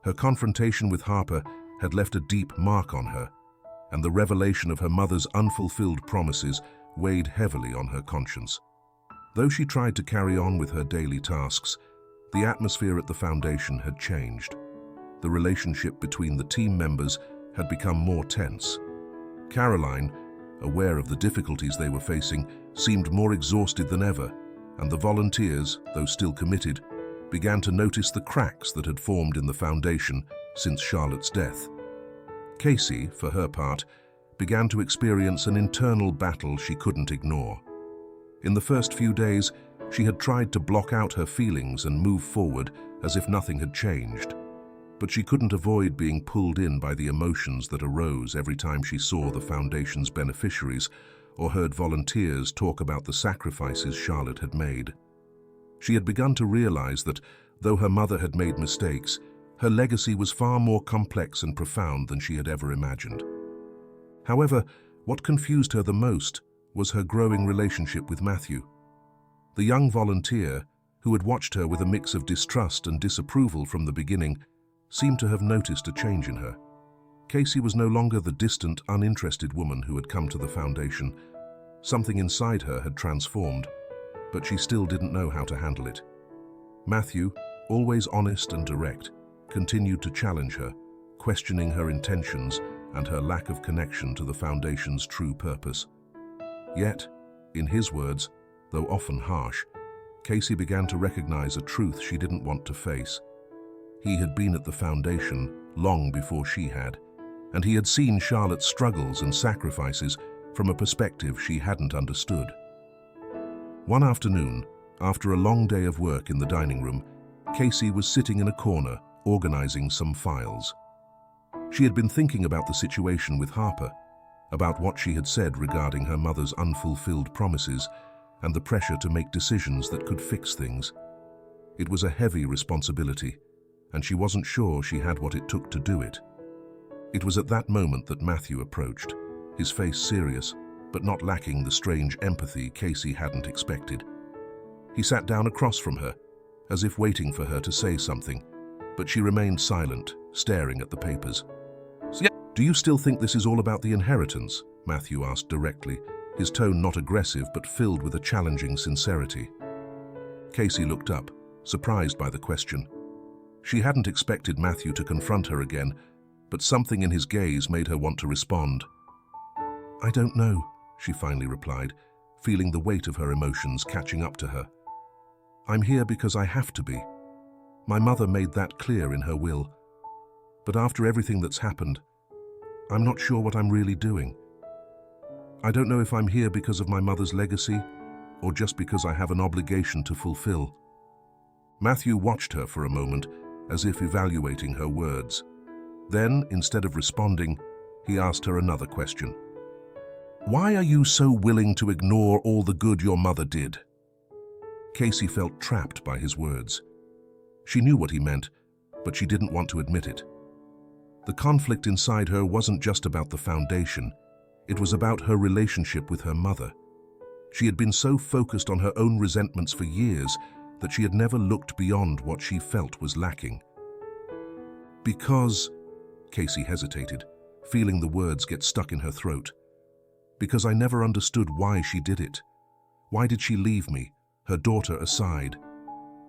Her confrontation with Harper had left a deep mark on her, and the revelation of her mother's unfulfilled promises weighed heavily on her conscience. Though she tried to carry on with her daily tasks, the atmosphere at the foundation had changed. The relationship between the team members had become more tense. Caroline, aware of the difficulties they were facing, seemed more exhausted than ever, and the volunteers, though still committed, began to notice the cracks that had formed in the foundation since Charlotte's death. Casey, for her part, began to experience an internal battle she couldn't ignore. In the first few days, She had tried to block out her feelings and move forward as if nothing had changed. But she couldn't avoid being pulled in by the emotions that arose every time she saw the Foundation's beneficiaries or heard volunteers talk about the sacrifices Charlotte had made. She had begun to realize that, though her mother had made mistakes, her legacy was far more complex and profound than she had ever imagined. However, what confused her the most was her growing relationship with Matthew. The young volunteer, who had watched her with a mix of distrust and disapproval from the beginning, seemed to have noticed a change in her. Casey was no longer the distant, uninterested woman who had come to the Foundation. Something inside her had transformed, but she still didn't know how to handle it. Matthew, always honest and direct, continued to challenge her, questioning her intentions and her lack of connection to the Foundation's true purpose. Yet, in his words, though often harsh, Casey began to recognize a truth she didn't want to face. He had been at the Foundation long before she had, and he had seen Charlotte's struggles and sacrifices from a perspective she hadn't understood. One afternoon, after a long day of work in the dining room, Casey was sitting in a corner, organizing some files. She had been thinking about the situation with Harper, about what she had said regarding her mother's unfulfilled promises and the pressure to make decisions that could fix things. It was a heavy responsibility, and she wasn't sure she had what it took to do it. It was at that moment that Matthew approached, his face serious, but not lacking the strange empathy Casey hadn't expected. He sat down across from her, as if waiting for her to say something, but she remained silent, staring at the papers. "Do you still think this is all about the inheritance?" Matthew asked directly, his tone not aggressive but filled with a challenging sincerity. Casey looked up, surprised by the question. She hadn't expected Matthew to confront her again, but something in his gaze made her want to respond. "I don't know," she finally replied, feeling the weight of her emotions catching up to her. "I'm here because I have to be. My mother made that clear in her will. But after everything that's happened, I'm not sure what I'm really doing. I don't know if I'm here because of my mother's legacy or just because I have an obligation to fulfill." Matthew watched her for a moment, as if evaluating her words. Then, instead of responding, he asked her another question. "Why are you so willing to ignore all the good your mother did?" Casey felt trapped by his words. She knew what he meant, but she didn't want to admit it. The conflict inside her wasn't just about the Foundation. It was about her relationship with her mother. She had been so focused on her own resentments for years that she had never looked beyond what she felt was lacking. "Because," Casey hesitated, feeling the words get stuck in her throat. "Because I never understood why she did it. Why did she leave me, her daughter aside?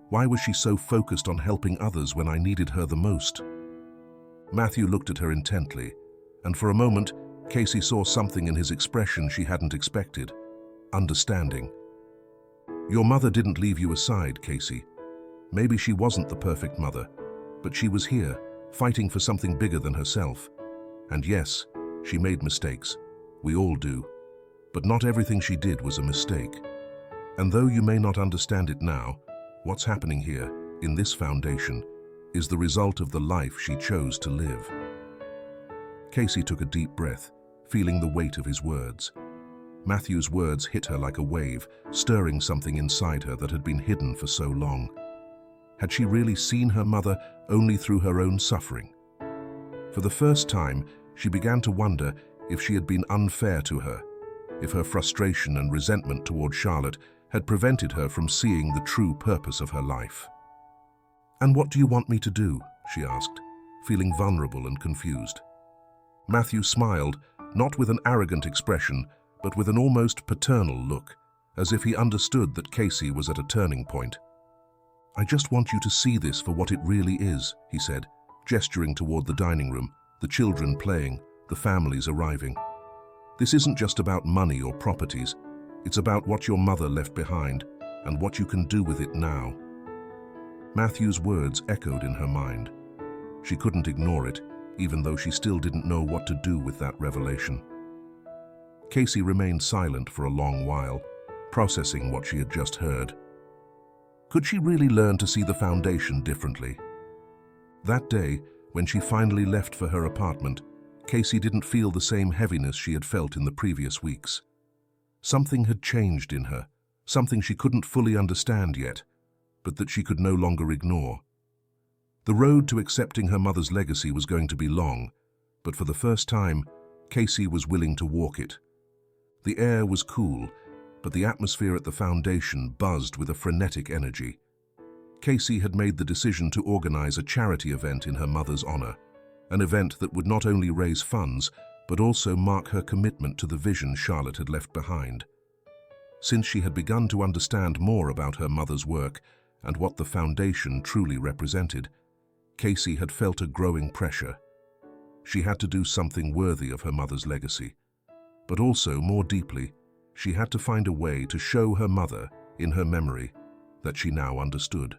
Why was she so focused on helping others when I needed her the most?" Matthew looked at her intently, and for a moment, Casey saw something in his expression she hadn't expected: understanding. "Your mother didn't leave you aside, Casey. Maybe she wasn't the perfect mother, but she was here, fighting for something bigger than herself. And yes, she made mistakes. We all do. But not everything she did was a mistake. And though you may not understand it now, what's happening here, in this Foundation, is the result of the life she chose to live." Casey took a deep breath, feeling the weight of his words. Matthew's words hit her like a wave, stirring something inside her that had been hidden for so long. Had she really seen her mother only through her own suffering? For the first time, she began to wonder if she had been unfair to her, if her frustration and resentment toward Charlotte had prevented her from seeing the true purpose of her life. "And what do you want me to do?" she asked, feeling vulnerable and confused. Matthew smiled, not with an arrogant expression, but with an almost paternal look, as if he understood that Casey was at a turning point. "I just want you to see this for what it really is," he said, gesturing toward the dining room, the children playing, the families arriving. "This isn't just about money or properties. It's about what your mother left behind and what you can do with it now." Matthew's words echoed in her mind. She couldn't ignore it, even though she still didn't know what to do with that revelation. Casey remained silent for a long while, processing what she had just heard. Could she really learn to see the foundation differently? That day, when she finally left for her apartment, Casey didn't feel the same heaviness she had felt in the previous weeks. Something had changed in her, something she couldn't fully understand yet, but that she could no longer ignore. The road to accepting her mother's legacy was going to be long, but for the first time, Casey was willing to walk it. The air was cool, but the atmosphere at the foundation buzzed with a frenetic energy. Casey had made the decision to organize a charity event in her mother's honor, an event that would not only raise funds, but also mark her commitment to the vision Charlotte had left behind. Since she had begun to understand more about her mother's work and what the foundation truly represented, Casey had felt a growing pressure. She had to do something worthy of her mother's legacy, but also, more deeply, she had to find a way to show her mother, in her memory, that she now understood.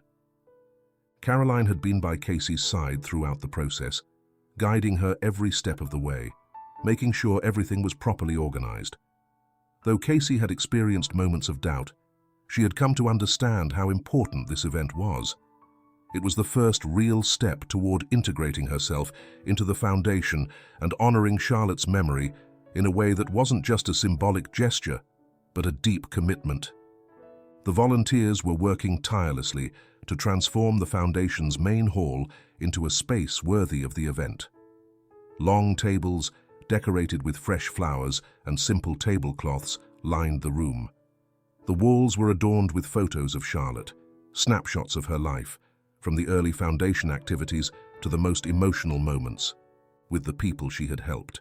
Caroline had been by Casey's side throughout the process, guiding her every step of the way, making sure everything was properly organized. Though Casey had experienced moments of doubt, she had come to understand how important this event was. It was the first real step toward integrating herself into the foundation and honoring Charlotte's memory in a way that wasn't just a symbolic gesture, but a deep commitment. The volunteers were working tirelessly to transform the foundation's main hall into a space worthy of the event. Long tables, decorated with fresh flowers and simple tablecloths, lined the room. The walls were adorned with photos of Charlotte, snapshots of her life, from the early foundation activities to the most emotional moments, with the people she had helped.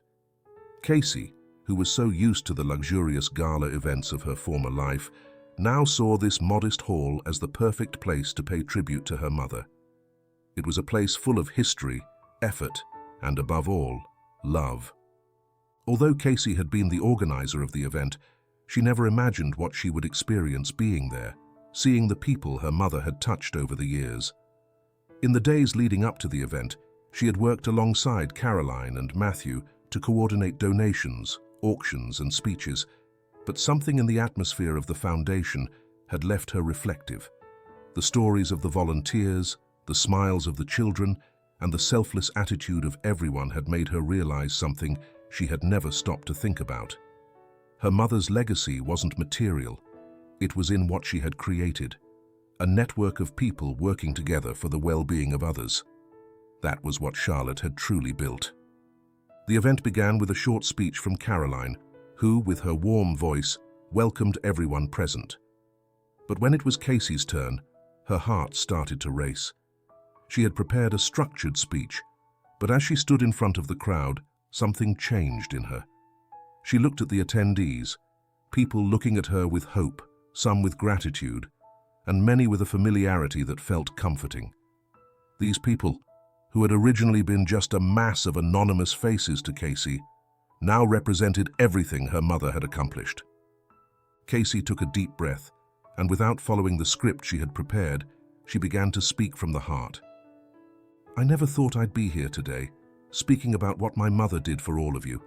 Casey, who was so used to the luxurious gala events of her former life, now saw this modest hall as the perfect place to pay tribute to her mother. It was a place full of history, effort, and above all, love. Although Casey had been the organizer of the event, she never imagined what she would experience being there, seeing the people her mother had touched over the years. In the days leading up to the event, she had worked alongside Caroline and Matthew to coordinate donations, auctions, and speeches, but something in the atmosphere of the foundation had left her reflective. The stories of the volunteers, the smiles of the children, and the selfless attitude of everyone had made her realize something she had never stopped to think about. Her mother's legacy wasn't material. It was in what she had created, a network of people working together for the well-being of others. That was what Charlotte had truly built. The event began with a short speech from Caroline, who, with her warm voice, welcomed everyone present. But when it was Casey's turn, her heart started to race. She had prepared a structured speech, but as she stood in front of the crowd, something changed in her. She looked at the attendees, people looking at her with hope, some with gratitude, and many with a familiarity that felt comforting. These people, who had originally been just a mass of anonymous faces to Casey, now represented everything her mother had accomplished. Casey took a deep breath, and without following the script she had prepared, she began to speak from the heart. "I never thought I'd be here today, speaking about what my mother did for all of you.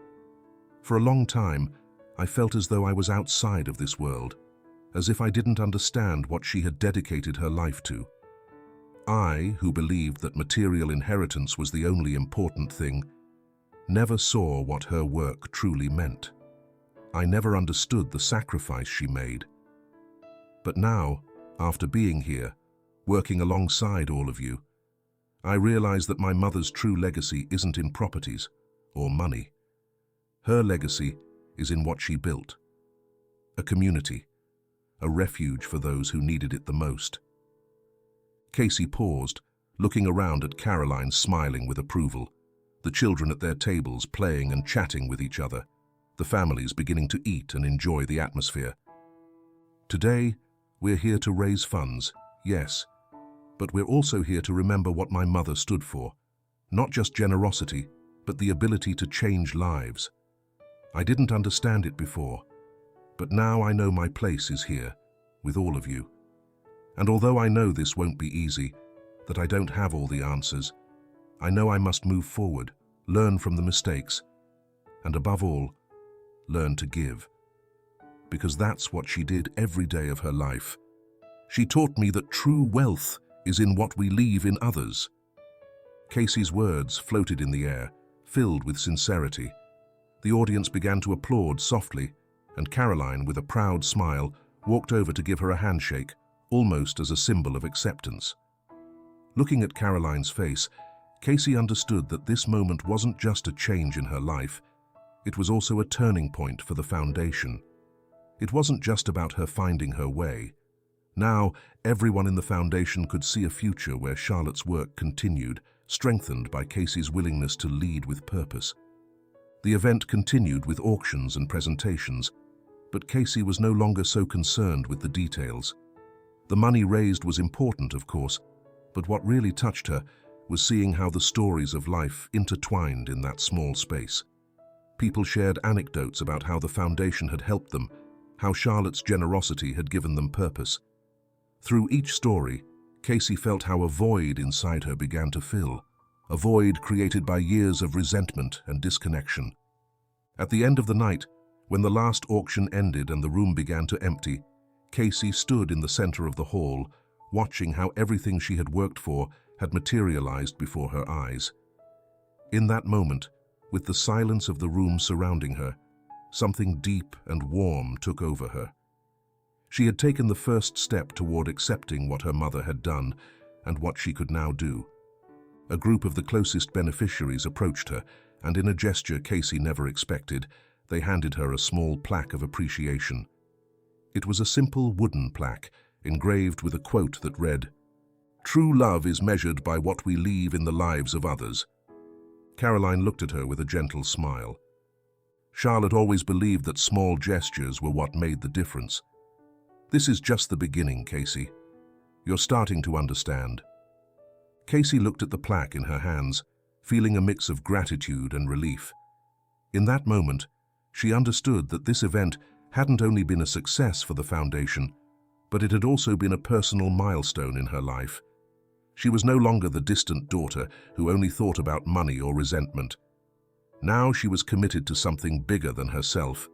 For a long time, I felt as though I was outside of this world, as if I didn't understand what she had dedicated her life to. I, who believed that material inheritance was the only important thing, never saw what her work truly meant. I never understood the sacrifice she made. But now, after being here, working alongside all of you, I realize that my mother's true legacy isn't in properties or money. Her legacy is in what she built. A community, a refuge for those who needed it the most." Casey paused, looking around at Caroline smiling with approval, the children at their tables playing and chatting with each other, the families beginning to eat and enjoy the atmosphere. "Today, we're here to raise funds, yes, but we're also here to remember what my mother stood for, not just generosity, but the ability to change lives. I didn't understand it before, but now I know my place is here, with all of you. And although I know this won't be easy, that I don't have all the answers, I know I must move forward, learn from the mistakes, and above all, learn to give. Because that's what she did every day of her life. She taught me that true wealth is in what we leave in others." Casey's words floated in the air, filled with sincerity. The audience began to applaud softly, and Caroline, with a proud smile, walked over to give her a handshake, almost as a symbol of acceptance. Looking at Caroline's face, Casey understood that this moment wasn't just a change in her life, it was also a turning point for the foundation. It wasn't just about her finding her way. Now, everyone in the foundation could see a future where Charlotte's work continued, strengthened by Casey's willingness to lead with purpose. The event continued with auctions and presentations, but Casey was no longer so concerned with the details. The money raised was important, of course, but what really touched her was seeing how the stories of life intertwined in that small space. People shared anecdotes about how the foundation had helped them, how Charlotte's generosity had given them purpose. Through each story, Casey felt how a void inside her began to fill, a void created by years of resentment and disconnection. At the end of the night, when the last auction ended and the room began to empty, Casey stood in the center of the hall, watching how everything she had worked for had materialized before her eyes. In that moment, with the silence of the room surrounding her, something deep and warm took over her. She had taken the first step toward accepting what her mother had done and what she could now do. A group of the closest beneficiaries approached her, and in a gesture Casey never expected, they handed her a small plaque of appreciation. It was a simple wooden plaque, engraved with a quote that read, "True love is measured by what we leave in the lives of others." Caroline looked at her with a gentle smile. Charlotte always believed that small gestures were what made the difference. "This is just the beginning, Casey. You're starting to understand." Casey looked at the plaque in her hands, feeling a mix of gratitude and relief. In that moment, she understood that this event hadn't only been a success for the foundation, but it had also been a personal milestone in her life. She was no longer the distant daughter who only thought about money or resentment. Now she was committed to something bigger than herself.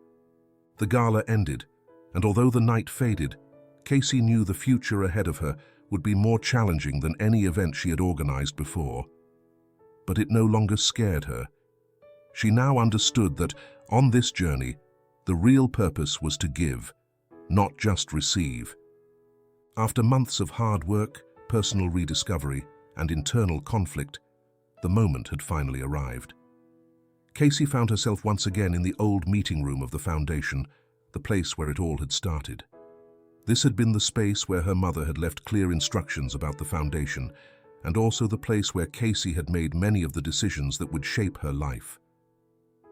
The gala ended, and although the night faded, Casey knew the future ahead of her would be more challenging than any event she had organized before. But it no longer scared her. She now understood that, on this journey, the real purpose was to give, not just receive. After months of hard work, personal rediscovery, and internal conflict, the moment had finally arrived. Casey found herself once again in the old meeting room of the foundation, the place where it all had started. This had been the space where her mother had left clear instructions about the foundation, and also the place where Casey had made many of the decisions that would shape her life.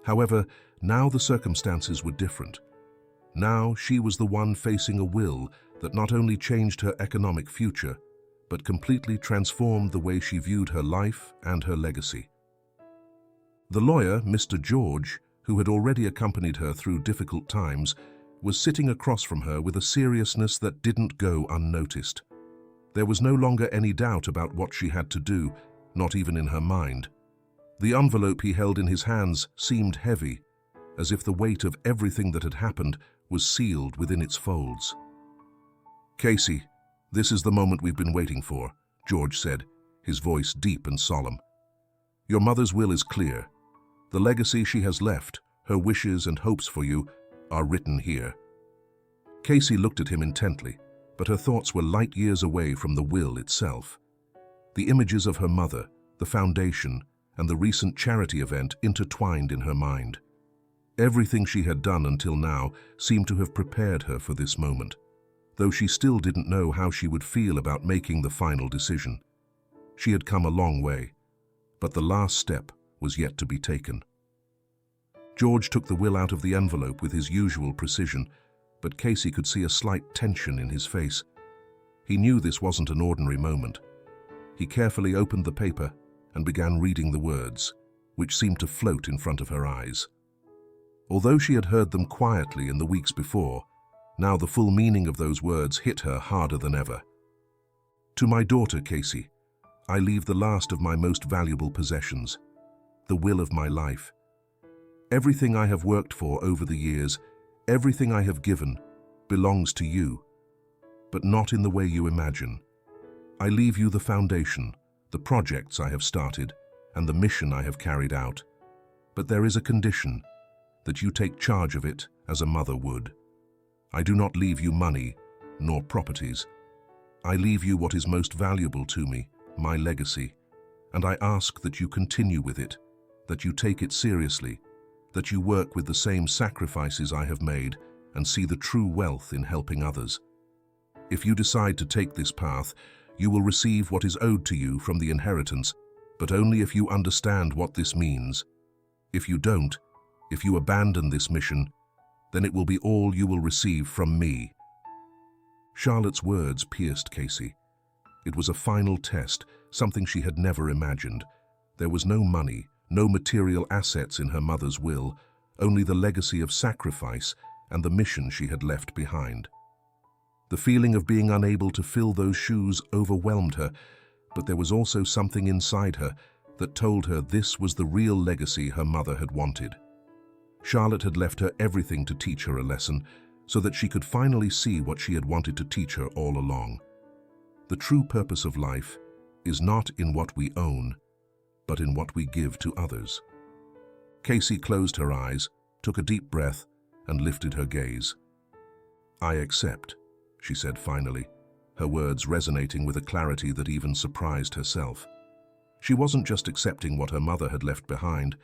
However, now the circumstances were different. Now she was the one facing a will that not only changed her economic future, but completely transformed the way she viewed her life and her legacy. The lawyer, Mr. George, who had already accompanied her through difficult times, was sitting across from her with a seriousness that didn't go unnoticed. There was no longer any doubt about what she had to do, not even in her mind. The envelope he held in his hands seemed heavy, as if the weight of everything that had happened was sealed within its folds. "Casey, this is the moment we've been waiting for," George said, his voice deep and solemn. "Your mother's will is clear. The legacy she has left, her wishes and hopes for you, are written here." Casey looked at him intently, but her thoughts were light years away from the will itself. The images of her mother, the foundation, and the recent charity event intertwined in her mind. Everything she had done until now seemed to have prepared her for this moment, though she still didn't know how she would feel about making the final decision. She had come a long way, but the last step was yet to be taken. George took the will out of the envelope with his usual precision, but Casey could see a slight tension in his face. He knew this wasn't an ordinary moment. He carefully opened the paper and began reading the words, which seemed to float in front of her eyes. Although she had heard them quietly in the weeks before, now the full meaning of those words hit her harder than ever. "To my daughter, Casey, I leave the last of my most valuable possessions, the will of my life. Everything I have worked for over the years, everything I have given, belongs to you. but not in the way you imagine. I leave you the foundation, the projects I have started, and the mission I have carried out. But there is a condition, that you take charge of it as a mother would. I do not leave you money, nor properties. I leave you what is most valuable to me, my legacy, and I ask that you continue with it, that you take it seriously, that you work with the same sacrifices I have made and see the true wealth in helping others. If you decide to take this path, you will receive what is owed to you from the inheritance, but only if you understand what this means. If you don't, if you abandon this mission, then it will be all you will receive from me. Charlotte's words pierced Casey. It was a final test, something she had never imagined. There was no money, no material assets in her mother's will, only the legacy of sacrifice and the mission she had left behind. The feeling of being unable to fill those shoes overwhelmed her, but there was also something inside her that told her this was the real legacy her mother had wanted. Charlotte had left her everything to teach her a lesson, so that she could finally see what she had wanted to teach her all along. The true purpose of life is not in what we own, but in what we give to others. Casey closed her eyes, took a deep breath, and lifted her gaze. I accept, she said finally, her words resonating with a clarity that even surprised herself. She wasn't just accepting what her mother had left behind,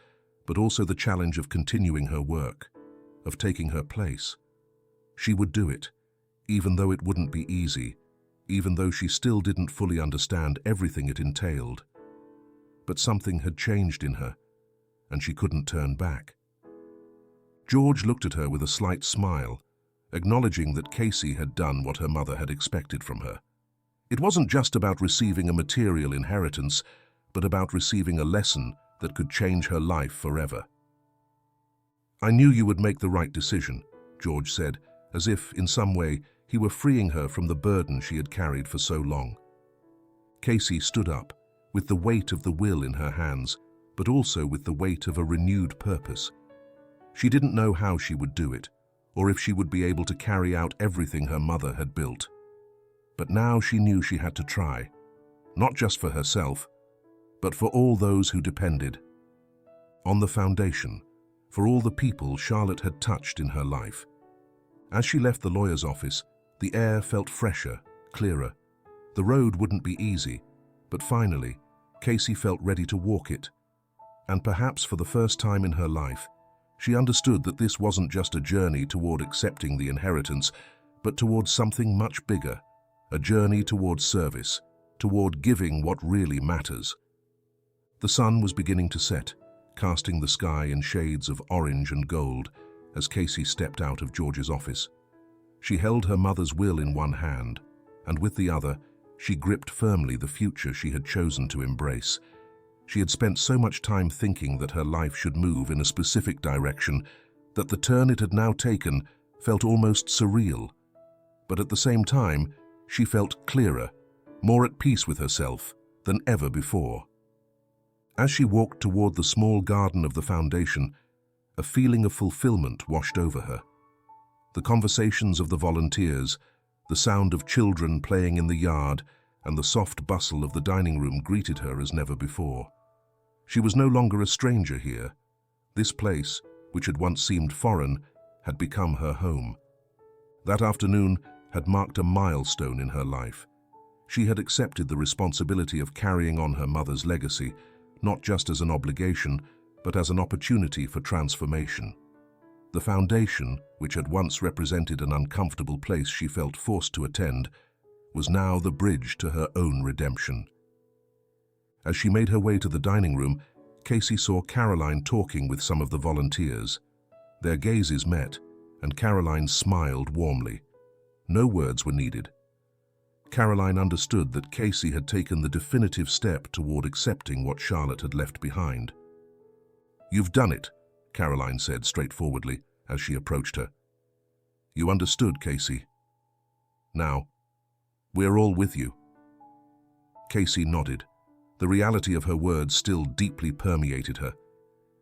but also the challenge of continuing her work, of taking her place. She would do it, even though it wouldn't be easy, even though she still didn't fully understand everything it entailed. But something had changed in her, and she couldn't turn back. George looked at her with a slight smile, acknowledging that Casey had done what her mother had expected from her. It wasn't just about receiving a material inheritance, but about receiving a lesson that could change her life forever. I knew you would make the right decision, George said, as if, in some way, he were freeing her from the burden she had carried for so long. Casey stood up, with the weight of the will in her hands, but also with the weight of a renewed purpose. She didn't know how she would do it, or if she would be able to carry out everything her mother had built. But now she knew she had to try, not just for herself, but for all those who depended on the foundation, for all the people Charlotte had touched in her life. As she left the lawyer's office, the air felt fresher, clearer. The road wouldn't be easy, but finally, Casey felt ready to walk it. And perhaps for the first time in her life, she understood that this wasn't just a journey toward accepting the inheritance, but toward something much bigger, a journey toward service, toward giving what really matters. The sun was beginning to set, casting the sky in shades of orange and gold as Casey stepped out of George's office. She held her mother's will in one hand, and with the other, she gripped firmly the future she had chosen to embrace. She had spent so much time thinking that her life should move in a specific direction that the turn it had now taken felt almost surreal. But at the same time, she felt clearer, more at peace with herself than ever before. As she walked toward the small garden of the foundation, a feeling of fulfillment washed over her. The conversations of the volunteers, the sound of children playing in the yard, and the soft bustle of the dining room greeted her as never before. She was no longer a stranger here. This place, which had once seemed foreign, had become her home. That afternoon had marked a milestone in her life. She had accepted the responsibility of carrying on her mother's legacy, not just as an obligation, but as an opportunity for transformation. The foundation, which had once represented an uncomfortable place she felt forced to attend, was now the bridge to her own redemption. As she made her way to the dining room, Casey saw Caroline talking with some of the volunteers. Their gazes met, and Caroline smiled warmly. No words were needed. Caroline understood that Casey had taken the definitive step toward accepting what Charlotte had left behind. "You've done it," Caroline said straightforwardly as she approached her. "You understood, Casey. Now, we're all with you." Casey nodded. The reality of her words still deeply permeated her.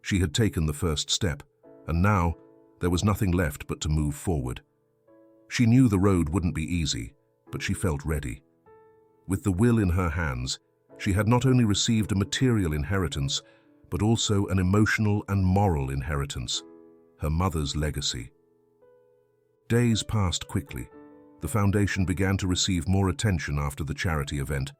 She had taken the first step, and now there was nothing left but to move forward. She knew the road wouldn't be easy, but she felt ready. With the will in her hands, she had not only received a material inheritance, but also an emotional and moral inheritance, her mother's legacy. Days passed quickly. The foundation began to receive more attention after the charity event,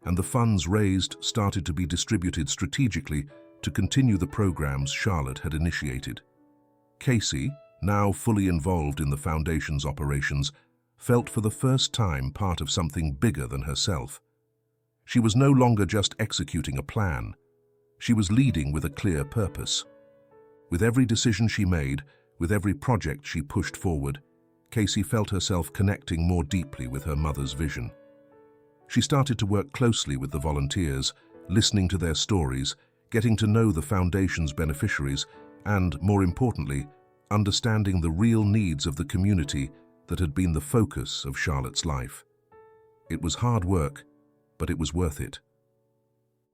and the funds raised started to be distributed strategically to continue the programs Charlotte had initiated. Casey, now fully involved in the foundation's operations, felt for the first time part of something bigger than herself. She was no longer just executing a plan. She was leading with a clear purpose. With every decision she made, with every project she pushed forward, Casey felt herself connecting more deeply with her mother's vision. She started to work closely with the volunteers, listening to their stories, getting to know the foundation's beneficiaries, and, more importantly, understanding the real needs of the community that had been the focus of Charlotte's life. It was hard work, but it was worth it.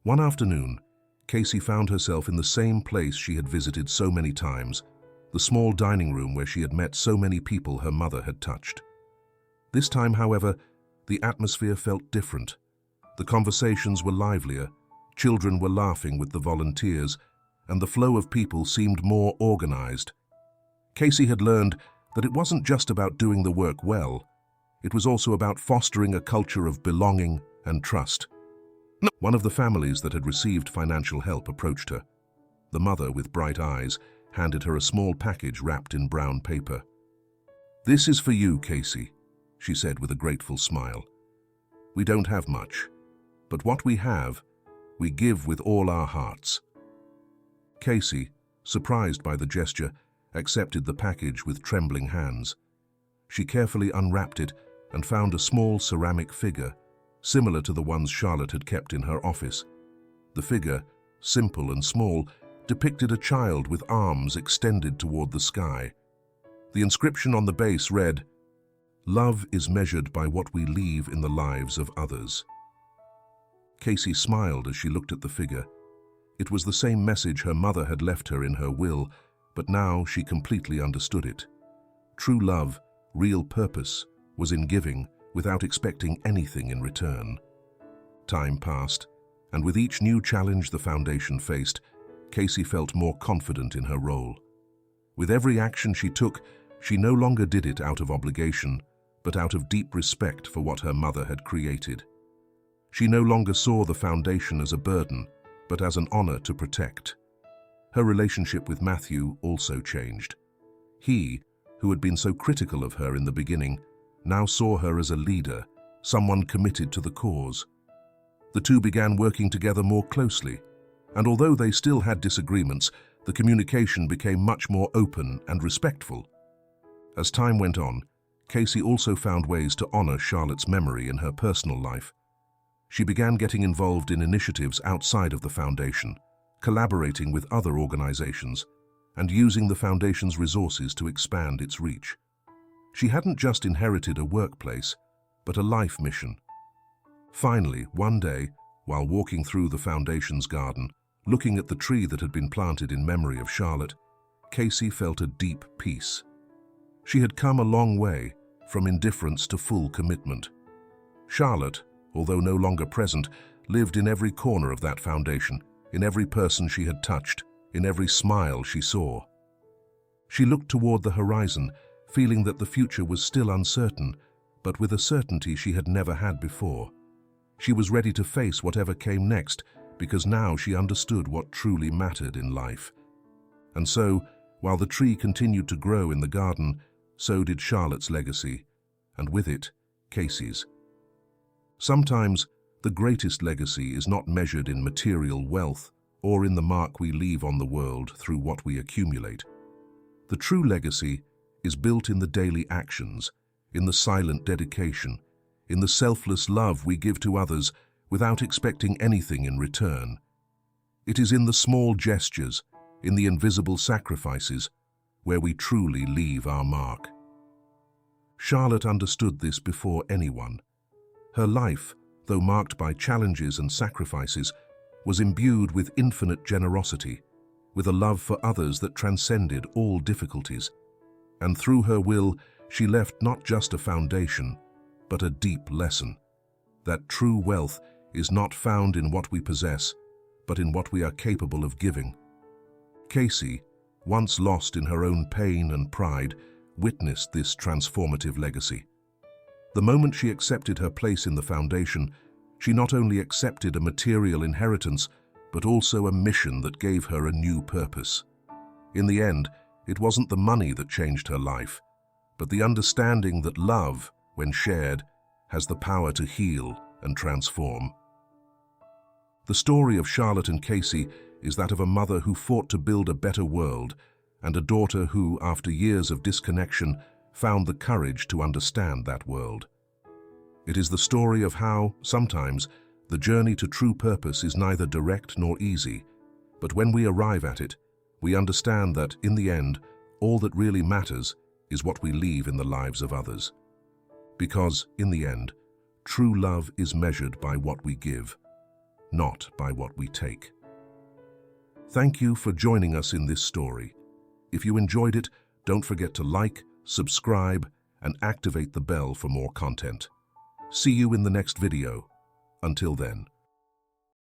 One afternoon, Casey found herself in the same place she had visited so many times, the small dining room where she had met so many people her mother had touched. This time, however, the atmosphere felt different. The conversations were livelier, children were laughing with the volunteers, and the flow of people seemed more organized. Casey had learned that it wasn't just about doing the work well, it was also about fostering a culture of belonging and trust. One of the families that had received financial help approached her. The mother, with bright eyes, handed her a small package wrapped in brown paper. "This is for you, Casey," she said with a grateful smile. "We don't have much, but what we have, we give with all our hearts." Casey, surprised by the gesture, accepted the package with trembling hands. She carefully unwrapped it and found a small ceramic figure, similar to the ones Charlotte had kept in her office. The figure, simple and small, depicted a child with arms extended toward the sky. The inscription on the base read, "Love is measured by what we leave in the lives of others." Casey smiled as she looked at the figure. It was the same message her mother had left her in her will, but now she completely understood it. True love, real purpose, was in giving without expecting anything in return. Time passed, and with each new challenge the foundation faced, Casey felt more confident in her role. With every action she took, she no longer did it out of obligation, but out of deep respect for what her mother had created. She no longer saw the foundation as a burden, but as an honor to protect. Her relationship with Matthew also changed. He, who had been so critical of her in the beginning, now saw her as a leader, someone committed to the cause. The two began working together more closely, and although they still had disagreements, the communication became much more open and respectful. As time went on, Casey also found ways to honor Charlotte's memory in her personal life. She began getting involved in initiatives outside of the foundation, collaborating with other organizations, and using the foundation's resources to expand its reach. She hadn't just inherited a workplace, but a life mission. Finally, one day, while walking through the foundation's garden, looking at the tree that had been planted in memory of Charlotte, Casey felt a deep peace. She had come a long way, from indifference to full commitment. Charlotte, although no longer present, lived in every corner of that foundation, in every person she had touched, in every smile she saw. She looked toward the horizon, feeling that the future was still uncertain, but with a certainty she had never had before. She was ready to face whatever came next, because now she understood what truly mattered in life. And so, while the tree continued to grow in the garden, so did Charlotte's legacy, and with it, Casey's. Sometimes, the greatest legacy is not measured in material wealth or in the mark we leave on the world through what we accumulate. The true legacy is built in the daily actions, in the silent dedication, in the selfless love we give to others without expecting anything in return. It is in the small gestures, in the invisible sacrifices, where we truly leave our mark. Charlotte understood this before anyone. Her life, though marked by challenges and sacrifices, was imbued with infinite generosity, with a love for others that transcended all difficulties. And through her will, she left not just a foundation, but a deep lesson. That true wealth is not found in what we possess, but in what we are capable of giving. Casey, once lost in her own pain and pride, witnessed this transformative legacy. The moment she accepted her place in the foundation, she not only accepted a material inheritance, but also a mission that gave her a new purpose. In the end, it wasn't the money that changed her life, but the understanding that love, when shared, has the power to heal and transform. The story of Charlotte and Casey is that of a mother who fought to build a better world and a daughter who, after years of disconnection, found the courage to understand that world. It is the story of how, sometimes, the journey to true purpose is neither direct nor easy, but when we arrive at it, we understand that, in the end, all that really matters is what we leave in the lives of others. Because, in the end, true love is measured by what we give, not by what we take. Thank you for joining us in this story. If you enjoyed it, don't forget to like, subscribe, and activate the bell for more content. See you in the next video. Until then.